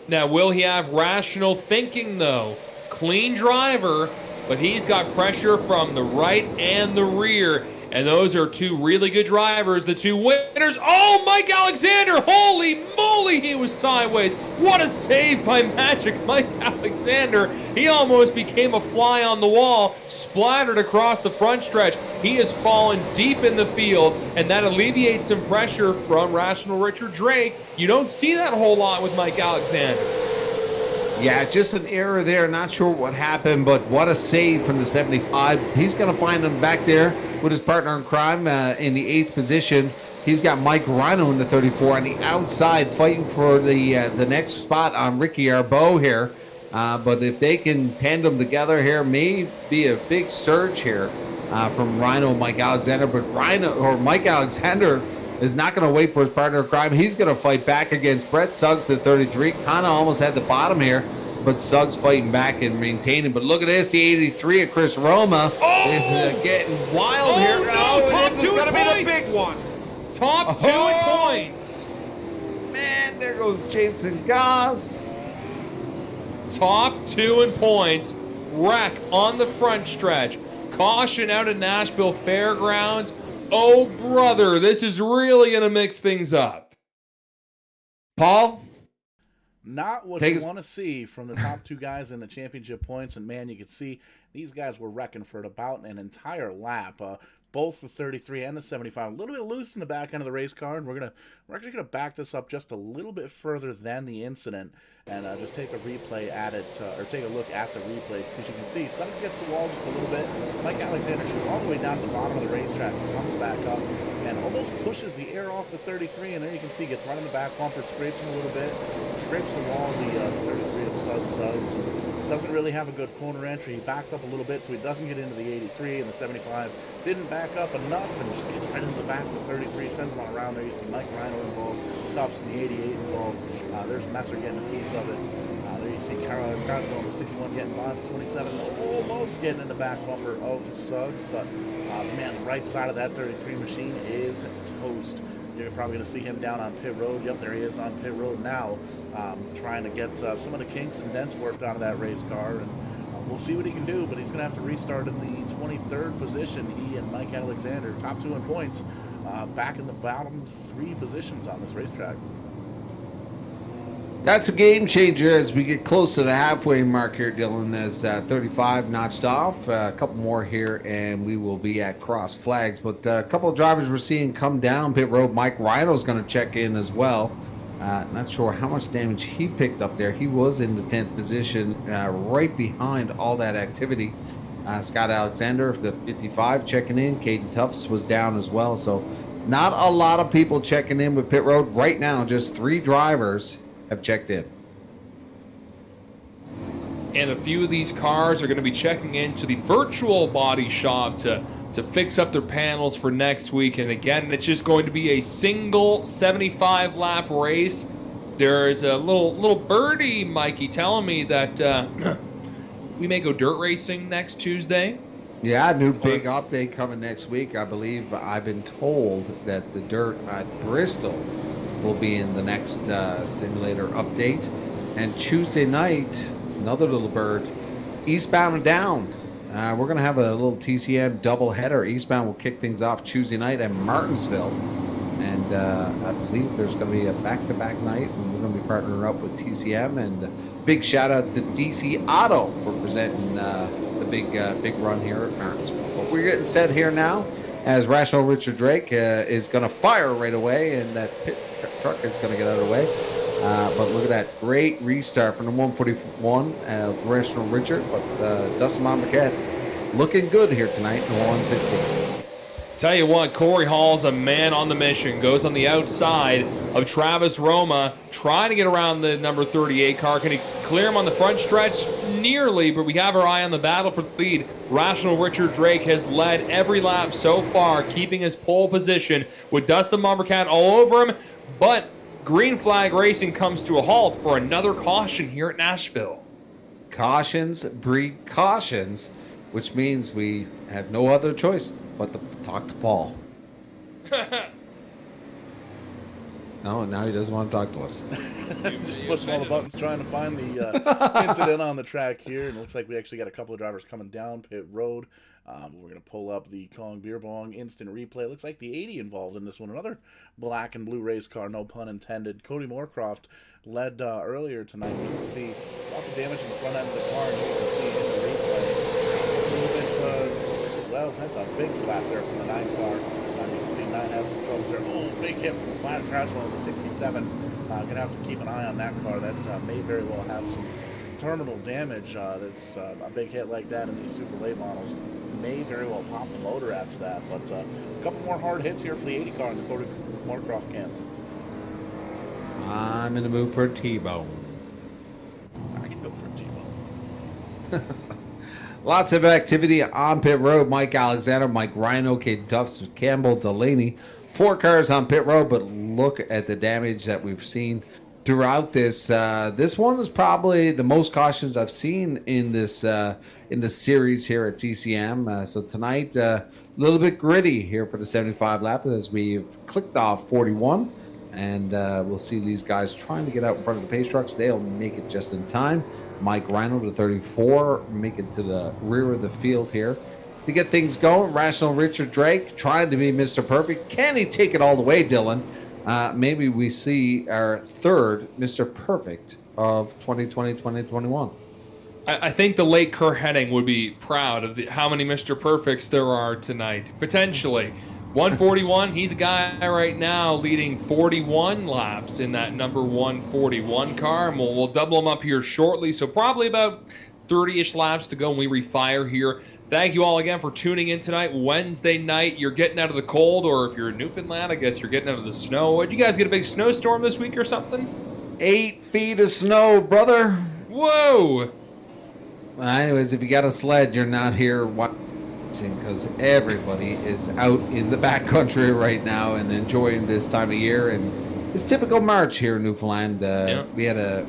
Now, will he have rational thinking, though? Clean driver, but he's got pressure from the right and the rear. And those are 2 really good drivers, the 2 winners. Oh, Mike Alexander! Holy moly, he was sideways. What a save by Magic Mike Alexander. He almost became a fly on the wall, splattered across the front stretch. He has fallen deep in the field, and that alleviates some pressure from rational Richard Drake. You don't see that a whole lot with Mike Alexander. Yeah, just an error there. Not sure what happened, but what a save from the 75. He's going to find him back there with his partner in crime in the 8th position. He's got Mike Rhino in the 34 on the outside, fighting for the next spot on Ricky Arbo here. But if they can tandem together here, may be a big surge here from Rhino and Mike Alexander. But Mike Alexander is not going to wait for his partner in crime. He's going to fight back against Brett Suggs, the 33. Kind of almost had the bottom here, but Suggs fighting back and maintaining. But look at this, the 83 of Chris Roma is getting wild here. No, top 2 going to be points. the big one. Top 2 in points. Man, there goes Jason Goss. Top 2 in points. wreck on the front stretch. Caution out at Nashville Fairgrounds. Oh, brother, this is really going to mix things up. Paul? Not what you want to see from the top two guys in the championship points. And, man, you could see these guys were wrecking for about an entire lap. Both the 33 and the 75, a little bit loose in the back end of the race car, and we're actually gonna back this up just a little bit further than the incident, and just take a replay at it, or take a look at the replay, because you can see Suggs gets the wall just a little bit. Mike Alexander shoots all the way down to the bottom of the racetrack, comes back up, and almost pushes the air off the 33, and there you can see gets right in the back bumper, scrapes him a little bit, scrapes the wall. The 33 of Suggs does. Doesn't really have a good corner entry. He backs up a little bit so he doesn't get into the 83, and the 75 didn't back up enough and just gets right into the back of the 33, sends him on around there. You see Mike Rhino involved, Tufts in the 88 involved. There's Messer getting a piece of it. There you see Croswell in the 61 getting by, the 27 almost getting in the back bumper of Suggs, but man, the right side of that 33 machine is toast. You're probably going to see him down on pit road. Yep, there he is on pit road now, trying to get some of the kinks and dents worked out of that race car. And we'll see what he can do, but he's going to have to restart in the 23rd position. He and Mike Alexander, top two in points, back in the bottom three positions on this racetrack. That's a game changer as we get close to the halfway mark here, Dylan, as 35 notched off. A couple more here, and we will be at cross flags. But a couple of drivers we're seeing come down pit road. Mike Rhino's going to check in as well. Not sure how much damage he picked up there. He was in the 10th position, right behind all that activity. Scott Alexander, the 55, checking in. Caden Tufts was down as well. So not a lot of people checking in with pit road right now. Just 3 drivers have checked in. And a few of these cars are going to be checking into the virtual body shop to fix up their panels for next week. And again, it's just going to be a single 75 lap race. There's a little birdie, Mikey, telling me that we may go dirt racing next Tuesday. Yeah, new big update coming next week. I believe I've been told that the dirt at Bristol will be in the next simulator update. And Tuesday night, another little bird, eastbound and down. We're going to have a little TCM doubleheader. Eastbound will kick things off Tuesday night at Martinsville. And I believe there's going to be a back-to-back night, and we're going to be partnering up with TCM. And big shout-out to DC Auto for presenting the big run here at Martinsville. But we're getting set here now as Rational Richard Drake is going to fire right away, and that pit truck is going to get out of the way. But look at that great restart from the 141 Rational Richard. But Dustyn Mombourquette looking good here tonight in the 160. Tell you what, Corey Hall's a man on the mission. Goes on the outside of Travis Roma, trying to get around the number 38 car. Can he clear him on the front stretch? Nearly, but we have our eye on the battle for the lead. Rational Richard Drake has led every lap so far, keeping his pole position with Dustyn Mombourquette all over him. But green flag racing comes to a halt for another caution here at Nashville. Cautions breed cautions, which means we have no other choice but to talk to Paul. No, now he doesn't want to talk to us. Just pushing all the buttons trying to find the incident on the track here. And it looks like we actually got a couple of drivers coming down pit road. We're going to pull up the Kong Beer Bong instant replay. It looks like the 80 involved in this one. Another black and blue race car, no pun intended. Cody Moorcroft led earlier tonight. You can see lots of damage in the front end of the car. And you can see in the replay. It's a little bit, well, that's a big slap there from the 9 car. You can see 9 has some troubles there. Oh, big hit from Craswell in the 67. Going to have to keep an eye on that car. That may very well have some terminal damage. That's a big hit like that in these super late models may very well pop the motor after that. But a couple more hard hits here for the 80 car in the Cody Moorcroft camp. I'm in the mood for a T-bone. I can go for a T-bone. Lots of activity on pit road. Mike Alexander, Mike Rhino, Caden Tufts, Campbell, Delaney. 4 cars on pit road, but look at the damage that we've seen throughout this. This one is probably the most cautions I've seen in this series here at TCM. So tonight, a little bit gritty here for the 75 lap as we've clicked off 41. And we'll see these guys trying to get out in front of the pace trucks. They'll make it just in time. Mike Rhino, the 34, making to the rear of the field here. To get things going, Rational Richard Drake trying to be Mr. Perfect. Can he take it all the way, Dylan? Maybe we see our third Mr. Perfect of 2020-2021. I think the late Kurt Hennig would be proud of how many Mr. Perfects there are tonight. Potentially. 141, he's the guy right now leading 41 laps in that number 141 car. And we'll double him up here shortly. So probably about 30-ish laps to go when we refire here. Thank you all again for tuning in tonight. Wednesday night, you're getting out of the cold, or if you're in Newfoundland, I guess you're getting out of the snow. Did you guys get a big snowstorm this week or something? 8 feet of snow, brother. Whoa! Well, anyways, if you got a sled, you're not here watching because everybody is out in the backcountry right now and enjoying this time of year. And it's typical March here in Newfoundland. We had a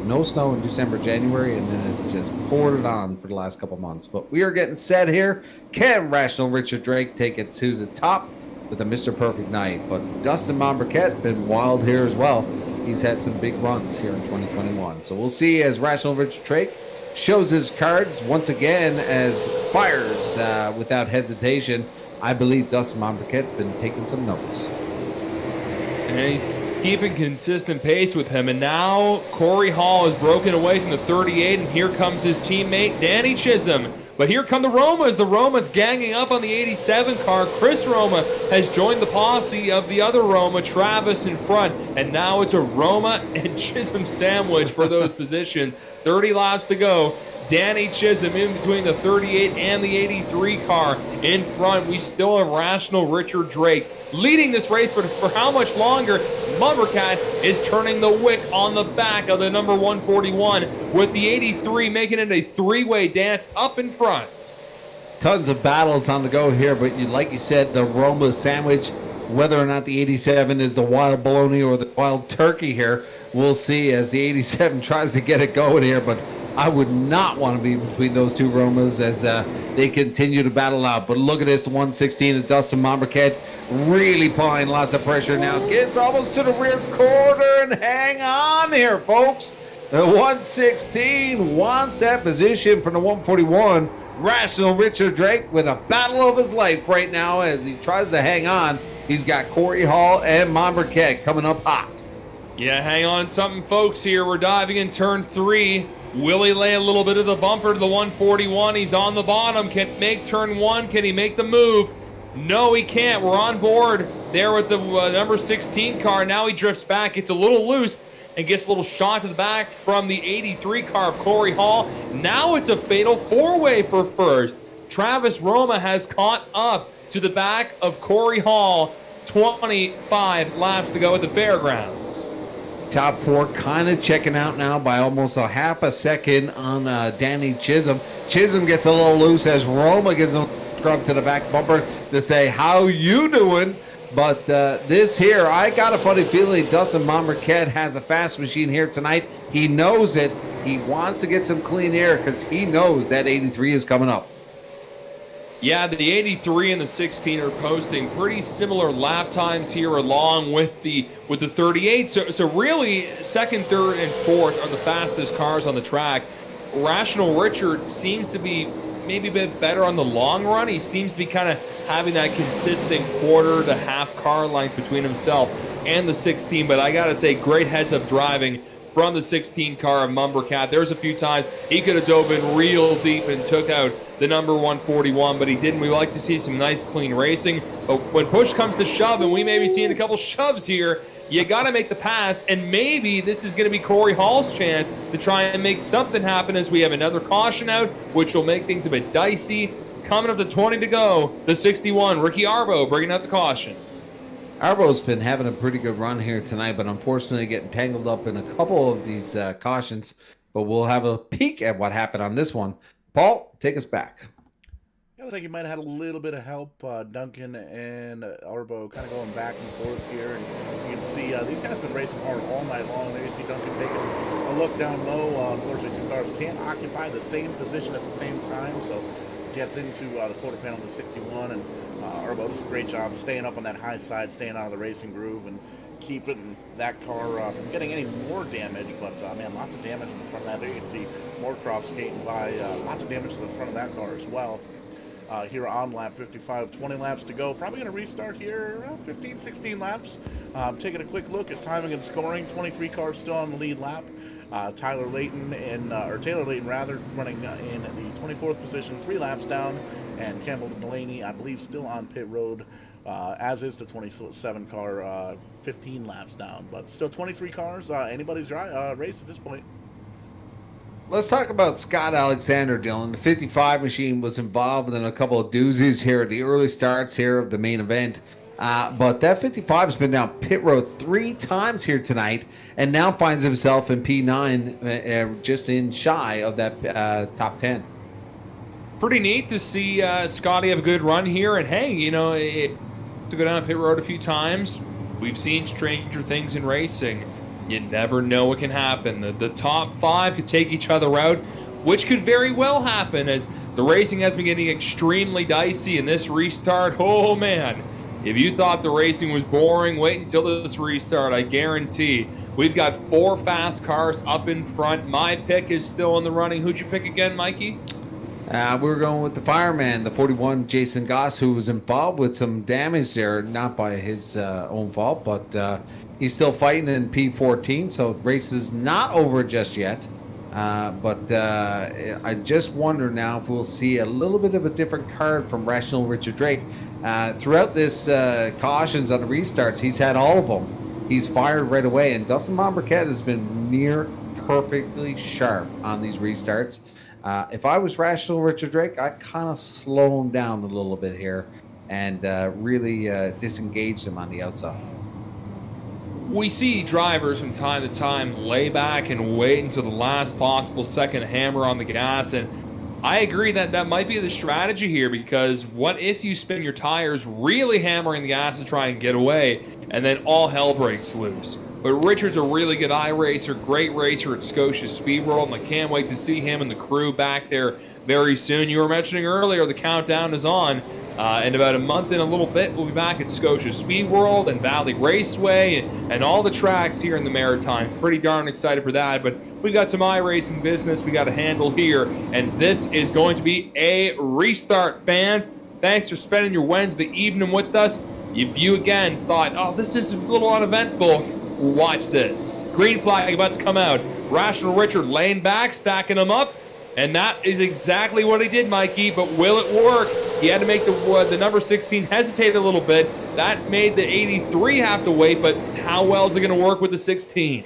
no snow in December, January, and then it just poured it on for the last couple months. But we are getting set here. Can Rational Richard Drake take it to the top with a Mr. Perfect night? But Dustyn Mombourquette been wild here as well. He's had some big runs here in 2021. So we'll see as Rational Richard Drake shows his cards once again as fires without hesitation. I believe Dustyn Mombourquette's been taking some notes. And he's keeping consistent pace with him. And now Corey Hall is broken away from the 38, and here comes his teammate Danny Chisholm. But here come the Romas. The Romas ganging up on the 87 car. Chris Roma has joined the posse of the other Roma, Travis, in front. And now it's a Roma and Chisholm sandwich for those positions. 30 laps to go. Danny Chisholm in between the 38 and the 83 car. In front, we still have Rational Richard Drake leading this race, but for how much longer? Mombourquette is turning the wick on the back of the number 141 with the 83 making it a three-way dance up in front. Tons of battles on the go here, but like you said, the Roma sandwich, whether or not the 87 is the wild bologna or the wild turkey here, we'll see as the 87 tries to get it going here, but I would not want to be between those two Romas as they continue to battle out. But look at this, the 116 of Dustyn Mombourquette really applying lots of pressure now. Gets almost to the rear quarter and hang on here, folks. The 116 wants that position from the 141. Rational Richard Drake with a battle of his life right now as he tries to hang on. He's got Corey Hall and Mombourquette coming up hot. Yeah, hang on something, folks, here. We're diving in turn 3. Will he lay a little bit of the bumper to the 141? He's on the bottom. Can he make turn 1? Can he make the move? No, he can't. We're on board there with the number 16 car. Now he drifts back. It's a little loose and gets a little shot to the back from the 83 car of Corey Hall. Now it's a fatal four-way for first. Travis Roma has caught up to the back of Corey Hall. 25 laps to go at the fairgrounds. Top 4 kind of checking out now by almost a half a second on Danny Chisholm. Chisholm gets a little loose as Roma gives him a scrub to the back bumper to say, how you doing? But this here, I got a funny feeling Dustyn Mombourquette has a fast machine here tonight. He knows it. He wants to get some clean air because he knows that 83 is coming up. Yeah, the 83 and the 16 are posting pretty similar lap times here along with the 38. So really, second, third, and fourth are the fastest cars on the track. Rational Richard seems to be maybe a bit better on the long run. He seems to be kind of having that consistent quarter to half car length between himself and the 16. But I got to say, great heads-up driving from the 16 car of Mombourquette. There's a few times he could have dove in real deep and took out the number 141, but he didn't. We like to see some nice, clean racing. But when push comes to shove, and we may be seeing a couple shoves here, you got to make the pass, and maybe this is going to be Corey Hall's chance to try and make something happen as we have another caution out, which will make things a bit dicey. Coming up to 20 to go, the 61, Ricky Arbo bringing out the caution. Arbo's been having a pretty good run here tonight, but unfortunately getting tangled up in a couple of these cautions. But we'll have a peek at what happened on this one. Paul, take us back. I think he might have had a little bit of help. Duncan and Arbo kind of going back and forth here. And you can see these guys have been racing hard all night long. There you see Duncan taking a look down low. Unfortunately, two cars can't occupy the same position at the same time. So gets into the quarter panel of the 61 and Urbo does a great job staying up on that high side, staying out of the racing groove, and keeping that car from getting any more damage. But man, lots of damage in the front of that. There you can see Moorcroft skating by. Lots of damage to the front of that car as well. Here on lap 55, 20 laps to go. Probably going to restart here around 15, 16 laps. Taking a quick look at timing and scoring. 23 cars still on the lead lap. Taylor Layton, running in the 24th position, 3 laps down. And Campbell Delaney, I believe, still on pit road, as is the 27 car, 15 laps down. But still 23 cars, anybody's race at this point. Let's talk about Scott Alexander, Dylan. The 55 machine was involved in a couple of doozies here at the early starts here of the main event. But that 55 has been down pit road 3 times here tonight and now finds himself in P9, just in shy of that top 10. Pretty neat to see Scotty have a good run here. And hey, to go down pit road a few times, we've seen stranger things in racing. You never know what can happen. The top 5 could take each other out, which could very well happen as the racing has been getting extremely dicey in this restart. Oh man, if you thought the racing was boring, wait until this restart. I guarantee we've got 4 fast cars up in front. My pick is still in the running. Who'd you pick again, Mikey? We were going with the fireman, the 41 Jason Goss, who was involved with some damage there, not by his own fault, but he's still fighting in P14, so the race is not over just yet. But I just wonder now if we'll see a little bit of a different card from Rational Richard Drake. Throughout this cautions on the restarts, he's had all of them. He's fired right away, and Dustyn Mombourquette has been near perfectly sharp on these restarts. If I was Rational Richard Drake, I'd kind of slow him down a little bit here and really disengage them on the outside. We see drivers from time to time lay back and wait until the last possible second hammer on the gas, and I agree that might be the strategy here, because what if you spin your tires really hammering the gas to try and get away, and then all hell breaks loose? But Richard's a really good iRacer, great racer at Scotia Speed World, and I can't wait to see him and the crew back there very soon. You were mentioning earlier the countdown is on. In about a month and a little bit, we'll be back at Scotia Speed World and Valley Raceway and all the tracks here in the Maritimes. Pretty darn excited for that, but we got some iRacing business we got to handle here, and this is going to be a restart, fans. Thanks for spending your Wednesday evening with us. If you again thought, oh, this is a little uneventful, watch this. Green flag about to come out. Rational Richard laying back, stacking them up. And that is exactly what he did, Mikey. But will it work? He had to make the number 16 hesitate a little bit. That made the 83 have to wait. But how well is it going to work with the 16?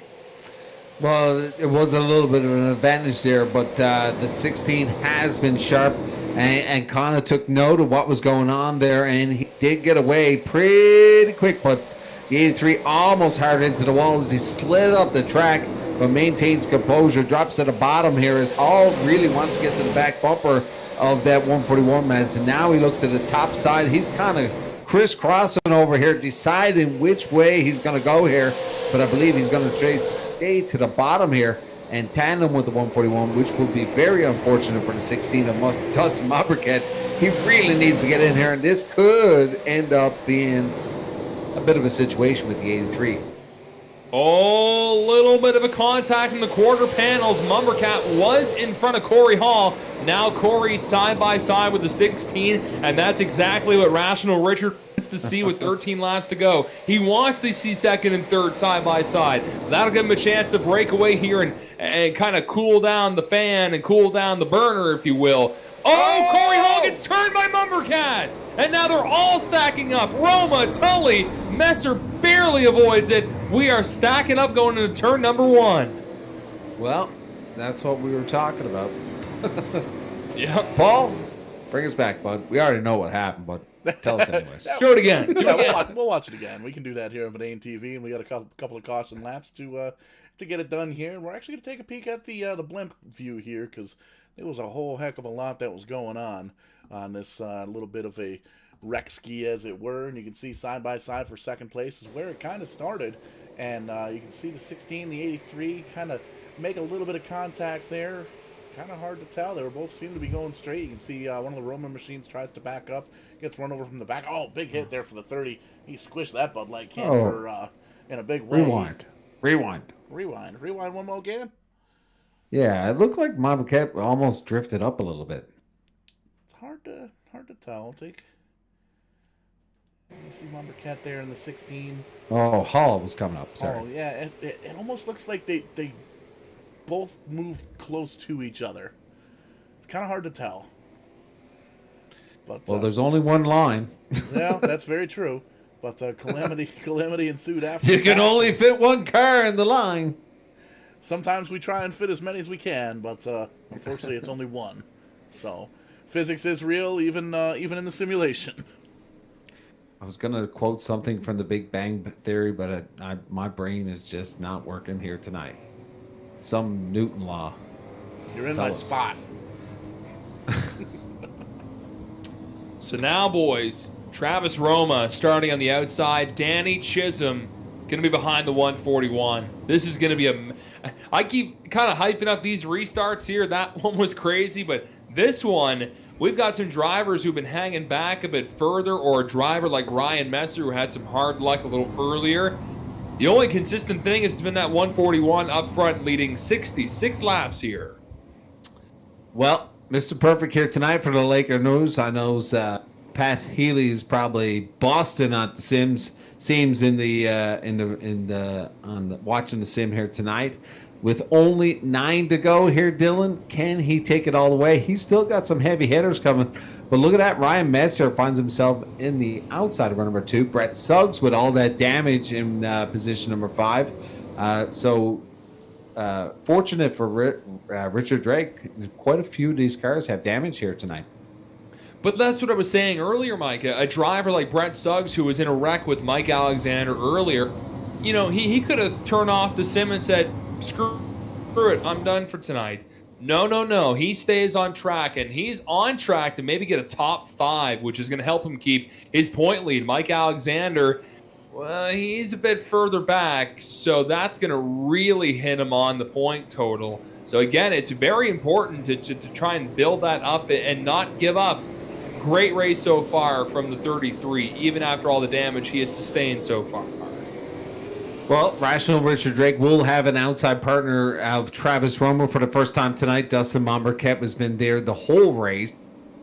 Well, it was a little bit of an advantage there, but the 16 has been sharp and kind of took note of what was going on there, and he did get away pretty quick, but the 83 almost hard into the wall as he slid up the track, but maintains composure, drops to the bottom here as Hall really wants to get to the back bumper of that 141 Mez, and now he looks to the top side. He's kind of crisscrossing over here, deciding which way he's going to go here, but I believe he's going to stay to the bottom here and tandem with the 141, which will be very unfortunate for the 16 of Dustyn Mombourquette. He really needs to get in here, and this could end up being a bit of a situation with the 83. Oh, little bit of a contact in the quarter panels. Mombourquette was in front of Corey Hall. Now Corey side by side with the 16, and that's exactly what Rational Richard wants to see with 13 laps to go. He wants to see second and third side by side. That'll give him a chance to break away here and kind of cool down the fan and cool down the burner, if you will. Oh, Corey Hall gets turned by Mombourquette, and now they're all stacking up. Roma, Tully, Messer barely avoids it. We are stacking up going into turn number 1. Well, that's what we were talking about. Yeah, Paul, bring us back, bud. We already know what happened, but tell us anyways. show it again. Yeah, we'll watch it again. We can do that here on Vanane TV, and we got a couple of caution laps to get it done here. We're actually going to take a peek at the blimp view here, because there was a whole heck of a lot that was going on this little bit of a wreck ski, as it were, and you can see side by side for second place is where it kind of started, and you can see the 16, the 83 kind of make a little bit of contact there, kind of hard to tell. They were both seem to be going straight. You can see one of the Roman machines tries to back up, gets run over from the back. Oh, big hit there for the 30. He squished that Bud Light can in a big way. Rewind one more again. Yeah, it looked like Mombourquette almost drifted up a little bit. It's hard to tell. I'll take. You see Mombourquette there in the 16. Oh, Hall was coming up. Sorry. Oh yeah, it almost looks like they both moved close to each other. It's kind of hard to tell. But well, there's only one line. Yeah, that's very true. But calamity ensued after. You can only fit one car in the line. Sometimes we try and fit as many as we can, but unfortunately, it's only one. So, physics is real, even in the simulation. I was gonna quote something from The Big Bang Theory, but my brain is just not working here tonight. Some Newton law. You're in my spot. So now, boys, Travis Roma starting on the outside. Danny Chisholm going to be behind the 141. This is going to be I keep kind of hyping up these restarts here. That one was crazy, but this one, we've got some drivers who've been hanging back a bit further, or a driver like Ryan Messer who had some hard luck a little earlier. The only consistent thing has been that 141 up front leading 66 laps here. Well, Mr. Perfect here tonight for the Laker News. I know Pat Healy is probably busting at the seams in the watching the sim here tonight. With only 9 to go here, Dylan, can he take it all the way? He's still got some heavy hitters coming. But look at that. Ryan Messer finds himself in the outside of number 2. Brett Suggs with all that damage in position number 5. Fortunate for Richard Drake, quite a few of these cars have damage here tonight. But that's what I was saying earlier, Mike. A driver like Brett Suggs, who was in a wreck with Mike Alexander earlier, he could have turned off the sim and said, screw it, I'm done for tonight. No. He stays on track, and he's on track to maybe get a top 5, which is going to help him keep his point lead. Mike Alexander, well, he's a bit further back, so that's going to really hit him on the point total. So again, it's very important to try and build that up and not give up. Great race so far from the 33, even after all the damage he has sustained so far. Well, Rational Richard Drake will have an outside partner of Travis Roma for the first time tonight. Dustyn Mombourquette has been there the whole race.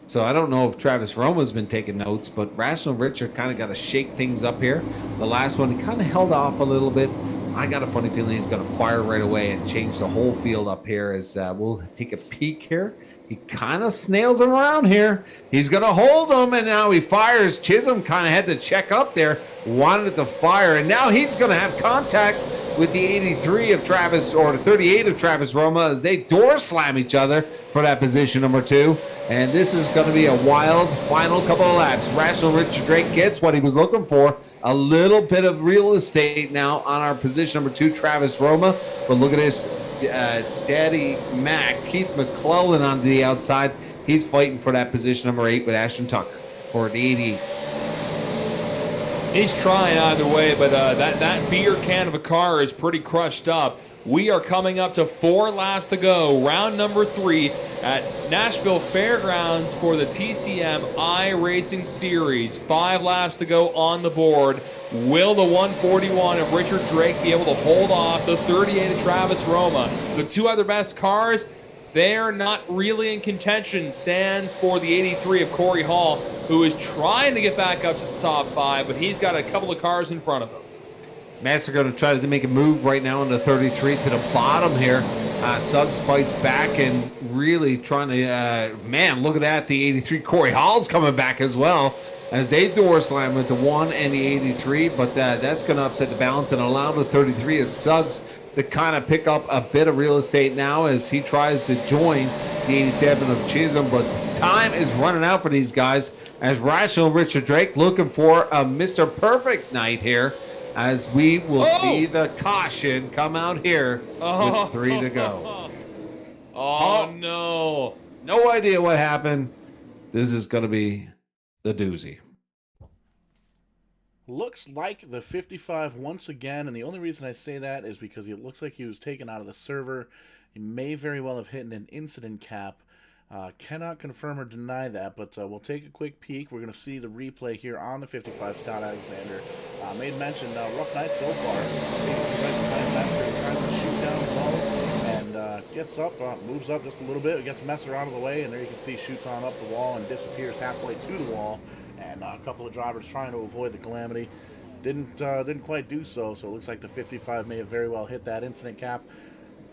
So I don't know if Travis Roma's been taking notes, but Rational Richard kind of got to shake things up here. The last one, he kind of held off a little bit. I got a funny feeling he's going to fire right away and change the whole field up here as we'll take a peek here. He kind of snails him around here. He's going to hold him, and now he fires. Chisholm kind of had to check up there, wanted to fire, and now he's going to have contact with the 83 of Travis, or the 38 of Travis Roma, as they door slam each other for that position number 2. And this is going to be a wild final couple of laps. Rational Richard Drake gets what he was looking for. A little bit of real estate now on our position number 2, Travis Roma. But look at this. Daddy Mac, Keith McClellan on the outside. He's fighting for that position number 8 with Ashton Tucker for the 88. He's trying either way, but that beer can of a car is pretty crushed up. We are coming up to 4 laps to go. Round number 3 at Nashville Fairgrounds for the TCM iRACING Series. 5 laps to go on the board. Will the 141 of Richard Drake be able to hold off the 38 of Travis Roma? The 2 other best cars, they're not really in contention. Sans for the 83 of Corey Hall, who is trying to get back up to the top 5, but he's got a couple of cars in front of him. Master going to try to make a move right now in the 33 to the bottom here. Suggs fights back and really trying to, look at that. The 83 Corey Hall's coming back as well as they door slam with the 1 and the 83, but that's going to upset the balance and allow the 33 of Suggs to kind of pick up a bit of real estate now as he tries to join the 87 of Chisholm, but time is running out for these guys as Rational Richard Drake looking for a Mr. Perfect night here, as we will see the caution come out here with 3 to go. No. No idea what happened. This is going to be the doozy. Looks like the 55 once again, and the only reason I say that is because it looks like he was taken out of the server. He may very well have hit an incident cap. Cannot confirm or deny that, but we'll take a quick peek. We're going to see the replay here on the 55. Scott Alexander made mention, rough night so far. Takes it right behind Messer, tries to shoot down low, and gets up, moves up just a little bit, gets Messer out of the way, and there you can see shoots on up the wall and disappears halfway to the wall. And a couple of drivers trying to avoid the calamity. Didn't quite do so, so it looks like the 55 may have very well hit that incident cap.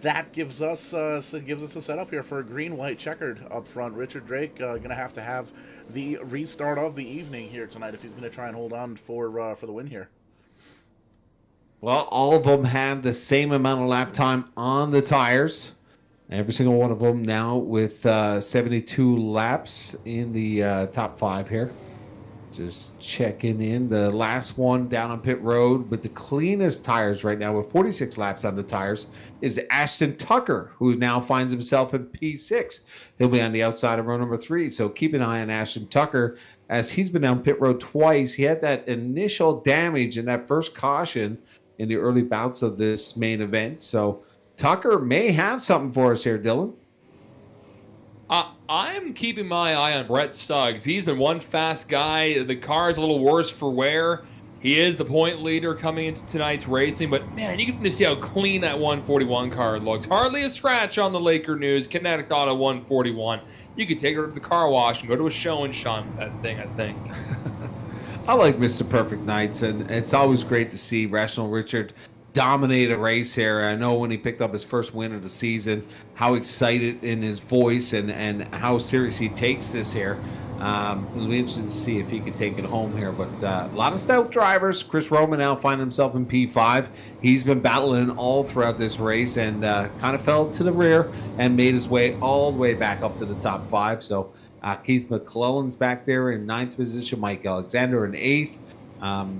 That gives us a setup here for a green-white checkered up front. Richard Drake going to have the restart of the evening here tonight if he's going to try and hold on for the win here. Well, all of them have the same amount of lap time on the tires. Every single one of them now with 72 laps in the top 5 here. Just checking in. The last one down on pit road with the cleanest tires right now with 46 laps on the tires is Ashton Tucker, who now finds himself in P6. He'll be on the outside of row number 3. So keep an eye on Ashton Tucker as he's been down pit road twice. He had that initial damage in that first caution in the early bouts of this main event. So Tucker may have something for us here, Dylan. I'm keeping my eye on Brett Suggs. He's been one fast guy. The car is a little worse for wear. He is the point leader coming into tonight's racing, but man, you can just see how clean that 141 car looks. Hardly a scratch on the Laker News Kinetic Auto 141. You could take her to the car wash and go to a show and shine with that thing, I think. I like Mr. Perfect Nights, and it's always great to see Rational Richard dominate a race here. I know when he picked up his first win of the season, how excited in his voice and how serious he takes this here. It'll be interesting to see if he can take it home here. But a lot of stout drivers. Chris Roman now finds himself in P5. He's been battling all throughout this race and kind of fell to the rear and made his way all the way back up to the top 5. So Keith McClellan's back there in 9th position. Mike Alexander in 8th.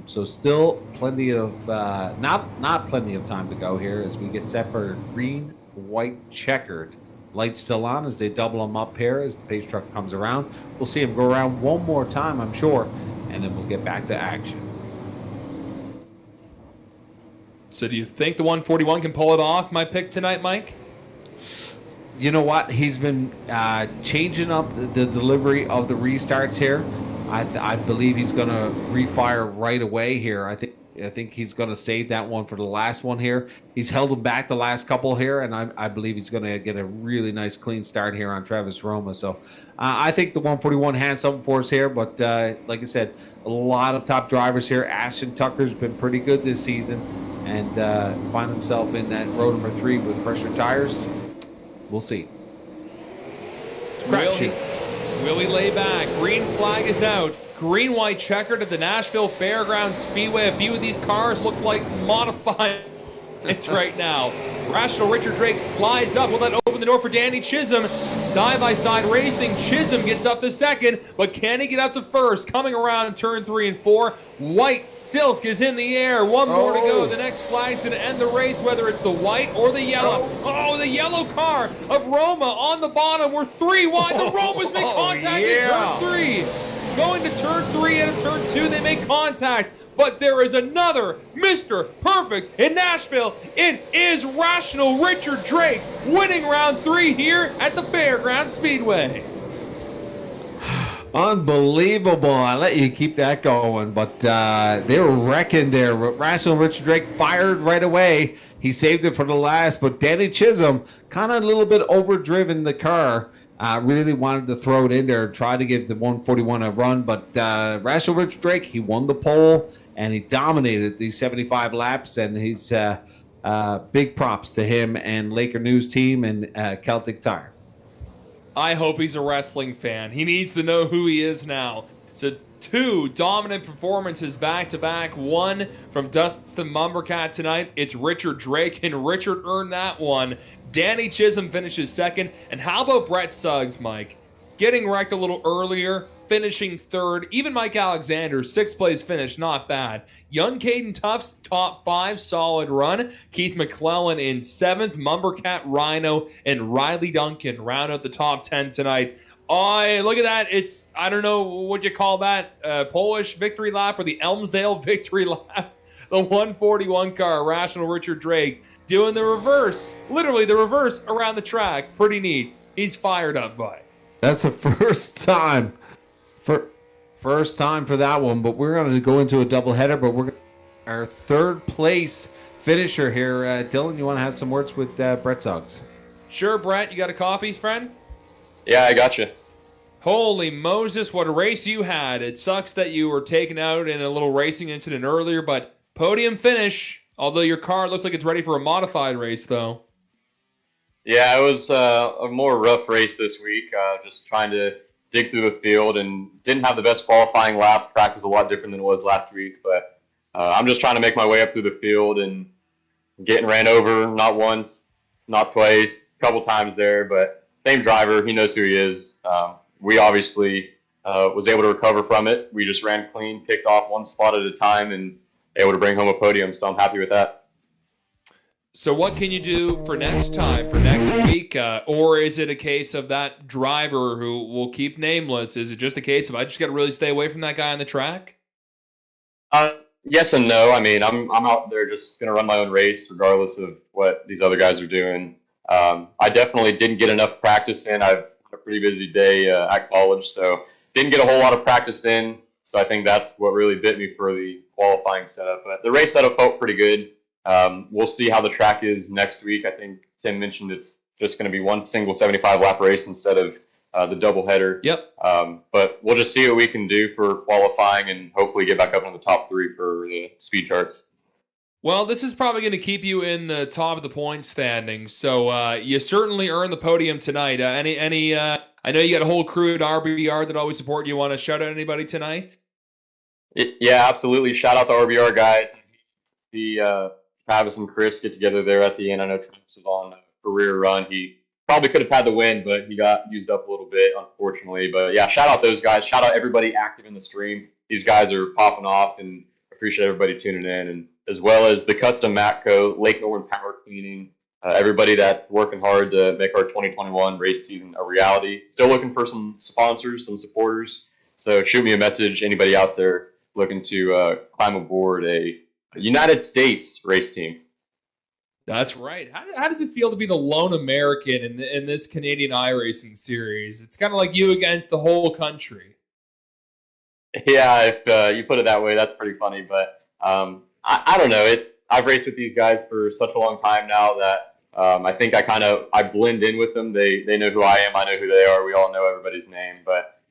So still plenty of not plenty of time to go here as we get set for green, white, checkered. Lights still on as they double them up here as the pace truck comes around. We'll see him go around one more time, I'm sure, and then we'll get back to action. So do you think the 141 can pull it off, my pick tonight, Mike? You know what? He's been changing up the delivery of the restarts here. I believe he's going to refire right away here. I think he's going to save that one for the last one here. He's held him back the last couple here, and I believe he's going to get a really nice clean start here on Travis Roma. So I think the 141 has something for us here, but like I said, a lot of top drivers here. Ashton Tucker's been pretty good this season and find himself in that row number 3 with fresher tires. We'll see. Will he lay back? Green flag is out. Green white checkered at the Nashville Fairgrounds Speedway. A few of these cars look like modified. It's right now. Rational Richard Drake slides up. Will that open the door for Danny Chisholm? Side-by-side racing. Chisholm gets up to second, but can he get up to first? Coming around turn 3 and 4. White Silk is in the air. One more to go. The next flag's going to end the race, whether it's the white or the yellow. Oh, the yellow car of Roma on the bottom. We're 3 wide. The Romas make contact in turn 3. Going to turn 3 and turn 2, they make contact. But there is another Mr. Perfect in Nashville. It is Rational Richard Drake winning round 3 here at the Fairgrounds Speedway. Unbelievable. I let you keep that going, but they were wrecking there. Rational Richard Drake fired right away. He saved it for the last, but Danny Chisholm kind of a little bit overdriven the car. Really wanted to throw it in there, try to give the 141 a run, but Rational Richard Drake, he won the pole, and he dominated these 75 laps, and he's big props to him and Laker News team and Celtic Tire. I hope he's a wrestling fan. He needs to know who he is now. So 2 dominant performances back-to-back. One from Dustyn Mombourquette tonight. It's Richard Drake, and Richard earned that one. Danny Chisholm finishes second. And how about Brett Suggs, Mike? Getting wrecked a little earlier, finishing 3rd. Even Mike Alexander, 6th place finish, not bad. Young Caden Tuff's top 5, solid run. Keith McClellan in 7th. Mombourquette, Rhino, and Riley Duncan round out the top 10 tonight. Oh, look at that. It's, I don't know what you call that, Polish victory lap or the Elmsdale victory lap. The 141 car, Rational Richard Drake, doing the reverse, literally the reverse around the track. Pretty neat. He's fired up, bud. That's the first time. First time for that one, but we're going to go into a doubleheader, but our third place finisher here. Dylan, you want to have some words with Brett Suggs? Sure, Brett. You got a copy, friend? Yeah, I got you. Holy Moses, what a race you had. It sucks that you were taken out in a little racing incident earlier, but podium finish, although your car looks like it's ready for a modified race, though. Yeah, it was a more rough race this week, just trying to dig through the field and didn't have the best qualifying lap. Track was a lot different than it was last week, but I'm just trying to make my way up through the field and getting ran over, not once, not twice, a couple times there, but same driver, he knows who he is. We obviously was able to recover from it. We just ran clean, picked off one spot at a time, and able to bring home a podium, so I'm happy with that. So what can you do for next time, for next week? Or is it a case of that driver who will keep nameless? Is it just a case of I just got to really stay away from that guy on the track? Yes and no. I mean, I'm out there just going to run my own race regardless of what these other guys are doing. I definitely didn't get enough practice in. I've had a pretty busy day at college, so didn't get a whole lot of practice in. So I think that's what really bit me for the qualifying setup. But the race setup felt pretty good. We'll see how the track is next week. I think Tim mentioned it's just going to be one single 75-lap race instead of the doubleheader. Yep. But we'll just see what we can do for qualifying and hopefully get back up in the top 3 for the speed charts. Well, this is probably going to keep you in the top of the point standings. So you certainly earned the podium tonight. I know you got a whole crew at RBR that always support you. Want to shout out anybody tonight? Yeah, absolutely. Shout out to RBR guys. Travis and Chris get together there at the end. I know Travis was on a career run. He probably could have had the win, but he got used up a little bit, unfortunately. But yeah, shout out those guys. Shout out everybody active in the stream. These guys are popping off, and appreciate everybody tuning in. And as well as the Custom Matco, Lake Norman Power Cleaning, everybody that's working hard to make our 2021 race season a reality. Still looking for some sponsors, some supporters. So shoot me a message, anybody out there looking to climb aboard a United States race team. That's right. How does it feel to be the lone American in this Canadian iRacing series? It's kind of like you against the whole country. Yeah, if you put it that way, that's pretty funny. But I don't know. I've raced with these guys for such a long time now that I think I blend in with them. They know who I am. I know who they are. We all know everybody's name. But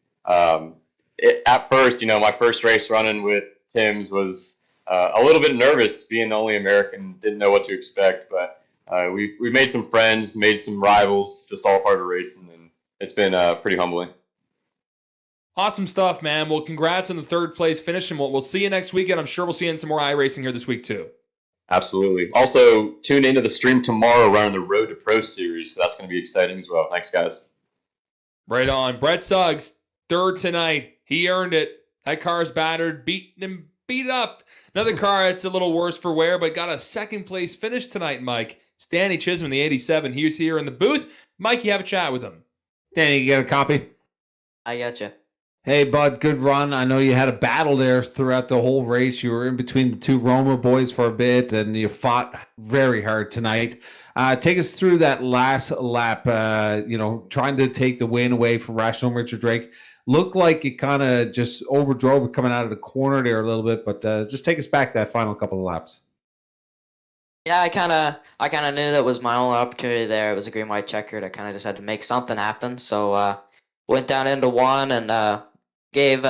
at first, my first race running with Tim's was a little bit nervous, being the only American. Didn't know what to expect, but we made some friends, made some rivals, just all part of racing, and it's been pretty humbling. Awesome stuff, man. Well, congrats on the third place finish, and we'll see you next weekend. I'm sure we'll see you in some more iRacing here this week, too. Absolutely. Also, tune into the stream tomorrow around the Road to Pro Series. So that's going to be exciting as well. Thanks, guys. Right on. Brett Suggs, third tonight. He earned it. That car's battered, beat up. Another car that's a little worse for wear, but got a second place finish tonight, Mike. Stanley Chisholm, the 87. He's here in the booth. Mike, you have a chat with him. Danny, you got a copy? I gotcha. Hey, bud, good run. I know you had a battle there throughout the whole race. You were in between the two Roma boys for a bit, and you fought very hard tonight. Take us through that last lap, trying to take the win away from Rational Richard Drake. Looked like it kind of just overdrove it coming out of the corner there a little bit, but just take us back that final couple of laps. Yeah, I kind of knew that was my only opportunity there. It was a green white checkered. I kind of just had to make something happen. So went down into one and gave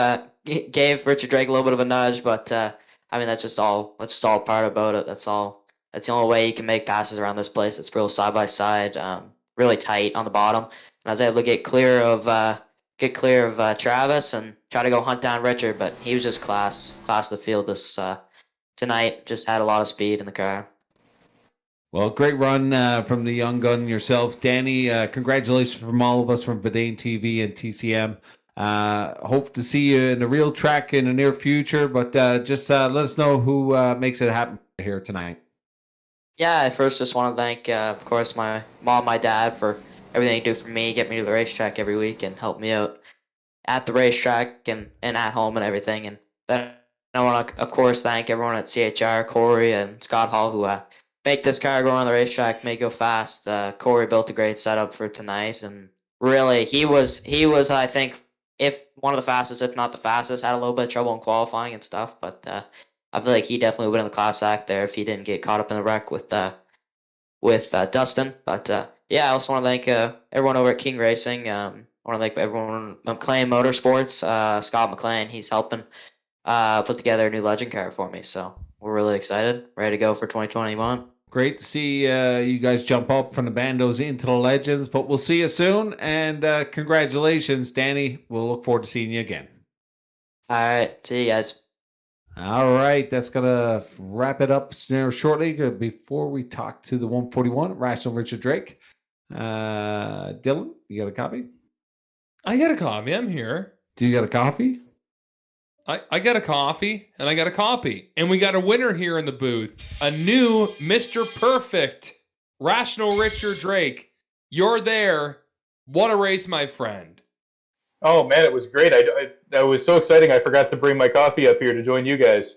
Richard Drake a little bit of a nudge, but that's just all part about it. That's the only way you can make passes around this place. It's real side by side, really tight on the bottom. And I was able to get clear of Travis and try to go hunt down Richard, but he was just class of the field this tonight. Just had a lot of speed in the car. Well, great run from the young gun yourself. Danny, congratulations from all of us from Vidane TV and TCM. Hope to see you in the real track in the near future, but just let us know who makes it happen here tonight. Yeah, I first just want to thank, of course, my mom, my dad for everything you do for me, get me to the racetrack every week, and help me out at the racetrack and at home and everything. And then I want to, of course, thank everyone at CHR, Corey and Scott Hall, who make this car go on the racetrack, make it go fast. Corey built a great setup for tonight, and really, he was, I think, if one of the fastest, if not the fastest. Had a little bit of trouble in qualifying and stuff, but I feel like he definitely would win the class act there if he didn't get caught up in the wreck with Dustyn. But yeah, I also want to thank everyone over at King Racing. I want to thank everyone at McLean Motorsports. Scott McLean, he's helping put together a new legend car for me. So we're really excited, ready to go for 2021. Great to see you guys jump up from the bandos into the legends, but we'll see you soon. And congratulations, Danny. We'll look forward to seeing you again. All right. See you guys. All right. That's going to wrap it up shortly. Before we talk to the 141, Rational Richard Drake. Dylan, you got a copy? I got a copy. I'm here. Do you got a coffee? I got a coffee, and I got a copy. And we got a winner here in the booth. A new Mr. Perfect, Rational Richard Drake. You're there. What a race, my friend. Oh, man, it was great. That was so exciting. I forgot to bring my coffee up here to join you guys.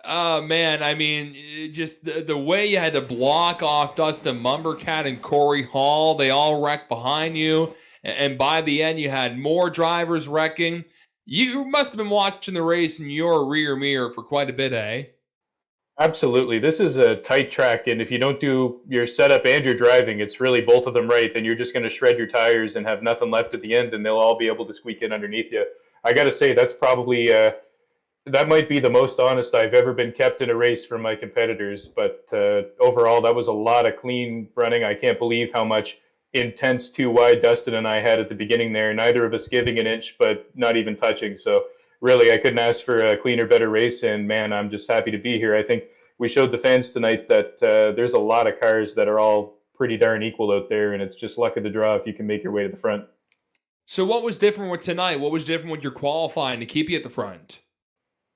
Oh, man, I mean, just the way you had to block off Dustyn, Mombourquette, and Corey Hall. They all wrecked behind you. And by the end, you had more drivers wrecking. You must have been watching the race in your rear mirror for quite a bit, eh? Absolutely. This is a tight track, and if you don't do your setup and your driving, it's really both of them right, then you're just going to shred your tires and have nothing left at the end, and they'll all be able to squeak in underneath you. I got to say, that's probably, that might be the most honest I've ever been kept in a race from my competitors, but overall, that was a lot of clean running. I can't believe how much intense too wide Dustyn and I had at the beginning there, neither of us giving an inch, but not even touching. So really, I couldn't ask for a cleaner, better race, and man, I'm just happy to be here. I think we showed the fans tonight that there's a lot of cars that are all pretty darn equal out there, and it's just luck of the draw if you can make your way to the front. So what was different with tonight? What was different with your qualifying to keep you at the front?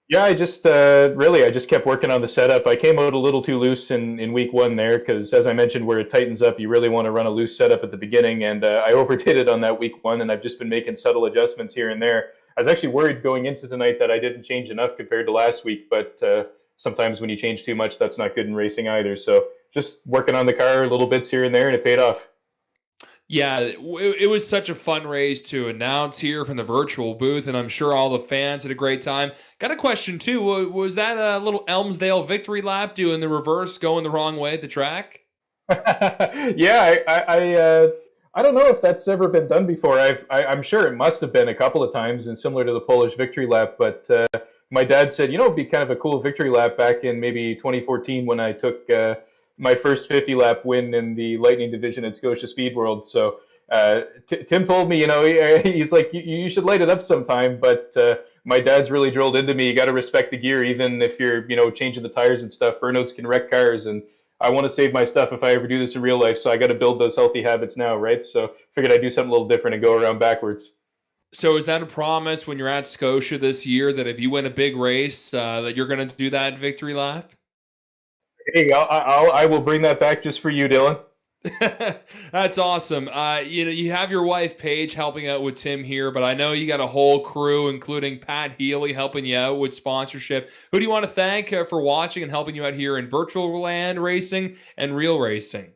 Yeah, I just I just kept working on the setup. I came out a little too loose in week one there because, as I mentioned, where it tightens up, you really want to run a loose setup at the beginning, and I overdid it on that week one, and I've just been making subtle adjustments here and there. I was actually worried going into tonight that I didn't change enough compared to last week, but sometimes when you change too much, that's not good in racing either. So just working on the car little bits here and there, and it paid off. Yeah, it was such a fun race to announce here from the virtual booth, and I'm sure all the fans had a great time. Got a question, too. Was that a little Elmsdale victory lap doing the reverse, going the wrong way at the track? Yeah, I don't know if that's ever been done before. I'm sure it must have been a couple of times, and similar to the Polish victory lap, but my dad said, it'd be kind of a cool victory lap back in maybe 2014 when I took my first 50-lap win in the Lightning division at Scotia Speed World. So Tim told me, he's like, you should light it up sometime. But my dad's really drilled into me, you got to respect the gear, even if you're, changing the tires and stuff. Burnouts can wreck cars, and I want to save my stuff if I ever do this in real life. So I got to build those healthy habits now, right? So figured I'd do something a little different and go around backwards. So is that a promise when you're at Scotia this year that if you win a big race, that you're going to do that victory lap? Hey, I will bring that back just for you, Dylan. That's awesome. You have your wife Paige helping out with Tim here, but I know you got a whole crew, including Pat Healy, helping you out with sponsorship. Who do you want to thank for watching and helping you out here in virtual land racing and real racing?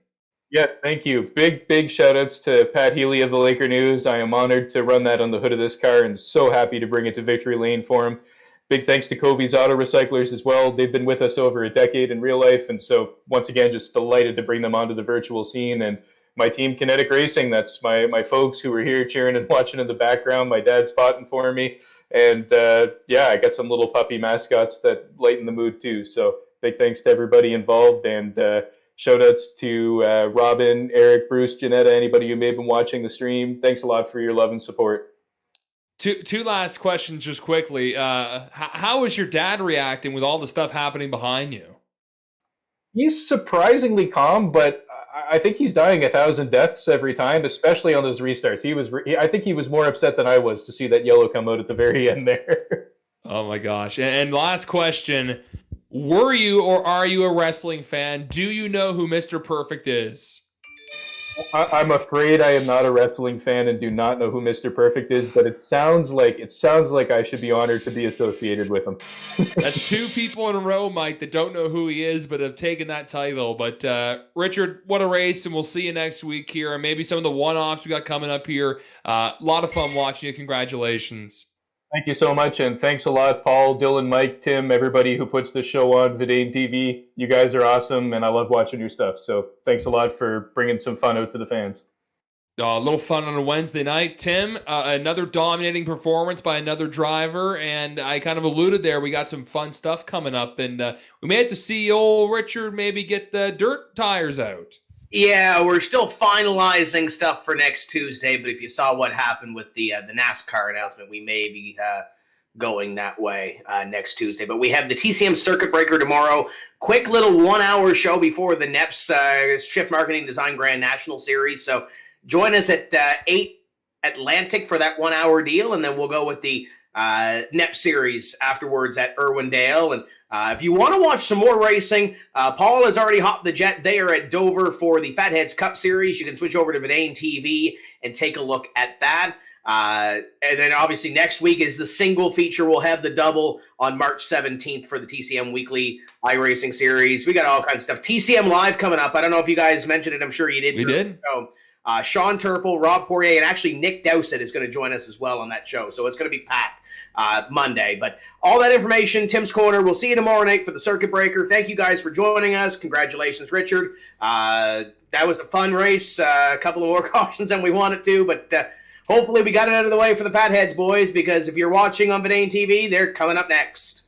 Yeah, thank you. Big shout outs to Pat Healy of the Laker News. I am honored to run that on the hood of this car and so happy to bring it to victory lane for him. Big thanks to Kobe's Auto Recyclers as well. They've been with us over a decade in real life, and so once again, just delighted to bring them onto the virtual scene. And my team, Kinetic Racing, that's my folks who were here cheering and watching in the background. My dad's spotting for me, and I got some little puppy mascots that lighten the mood too. So big thanks to everybody involved, and shout outs to Robin, Eric, Bruce, Janetta, anybody who may have been watching the stream. Thanks a lot for your love and support. Two last questions just quickly. How is your dad reacting with all the stuff happening behind you? He's surprisingly calm, but I think he's dying 1,000 deaths every time, especially on those restarts. I think he was more upset than I was to see that yellow come out at the very end there. Oh my gosh. And last question, were you or are you a wrestling fan? Do you know who Mr. Perfect is? I'm afraid I am not a wrestling fan and do not know who Mr. Perfect is, but it sounds like I should be honored to be associated with him. That's two people in a row, Mike, that don't know who he is, but have taken that title. But Richard, what a race, and we'll see you next week here, and maybe some of the one-offs we got coming up here. A lot of fun watching you. Congratulations. Thank you so much, and thanks a lot, Paul, Dylan, Mike, Tim, everybody who puts this show on, Vidane TV. You guys are awesome, and I love watching your stuff. So thanks a lot for bringing some fun out to the fans. A little fun on a Wednesday night. Tim, another dominating performance by another driver, and I kind of alluded there, we got some fun stuff coming up, and we may have to see old Richard maybe get the dirt tires out. Yeah, we're still finalizing stuff for next Tuesday, but if you saw what happened with the NASCAR announcement, we may be going that way next Tuesday. But we have the TCM Circuit Breaker tomorrow. Quick little 1-hour show before the NEPS Shift Marketing Design Grand National Series. So join us at 8 Atlantic for that 1-hour deal, and then we'll go with the NEPS series afterwards at Irwindale. And if you want to watch some more racing, Paul has already hopped the jet there at Dover for the Fatheads Cup Series. You can switch over to Vidane TV and take a look at that. And then obviously next week is the single feature. We'll have the double on March 17th for the TCM Weekly iRacing Series. We got all kinds of stuff. TCM Live coming up. I don't know if you guys mentioned it. I'm sure you did. We did. So, Sean Turple, Rob Poirier, and actually Nick Dowsett is going to join us as well on that show. So it's going to be packed Monday. But all that information, Tim's Corner. We'll see you tomorrow night for the Circuit Breaker. Thank you guys for joining us. Congratulations, Richard. That was a fun race. A couple of more cautions than we wanted to, but hopefully we got it out of the way for the Fatheads boys, because if you're watching on Vidane TV, they're coming up next.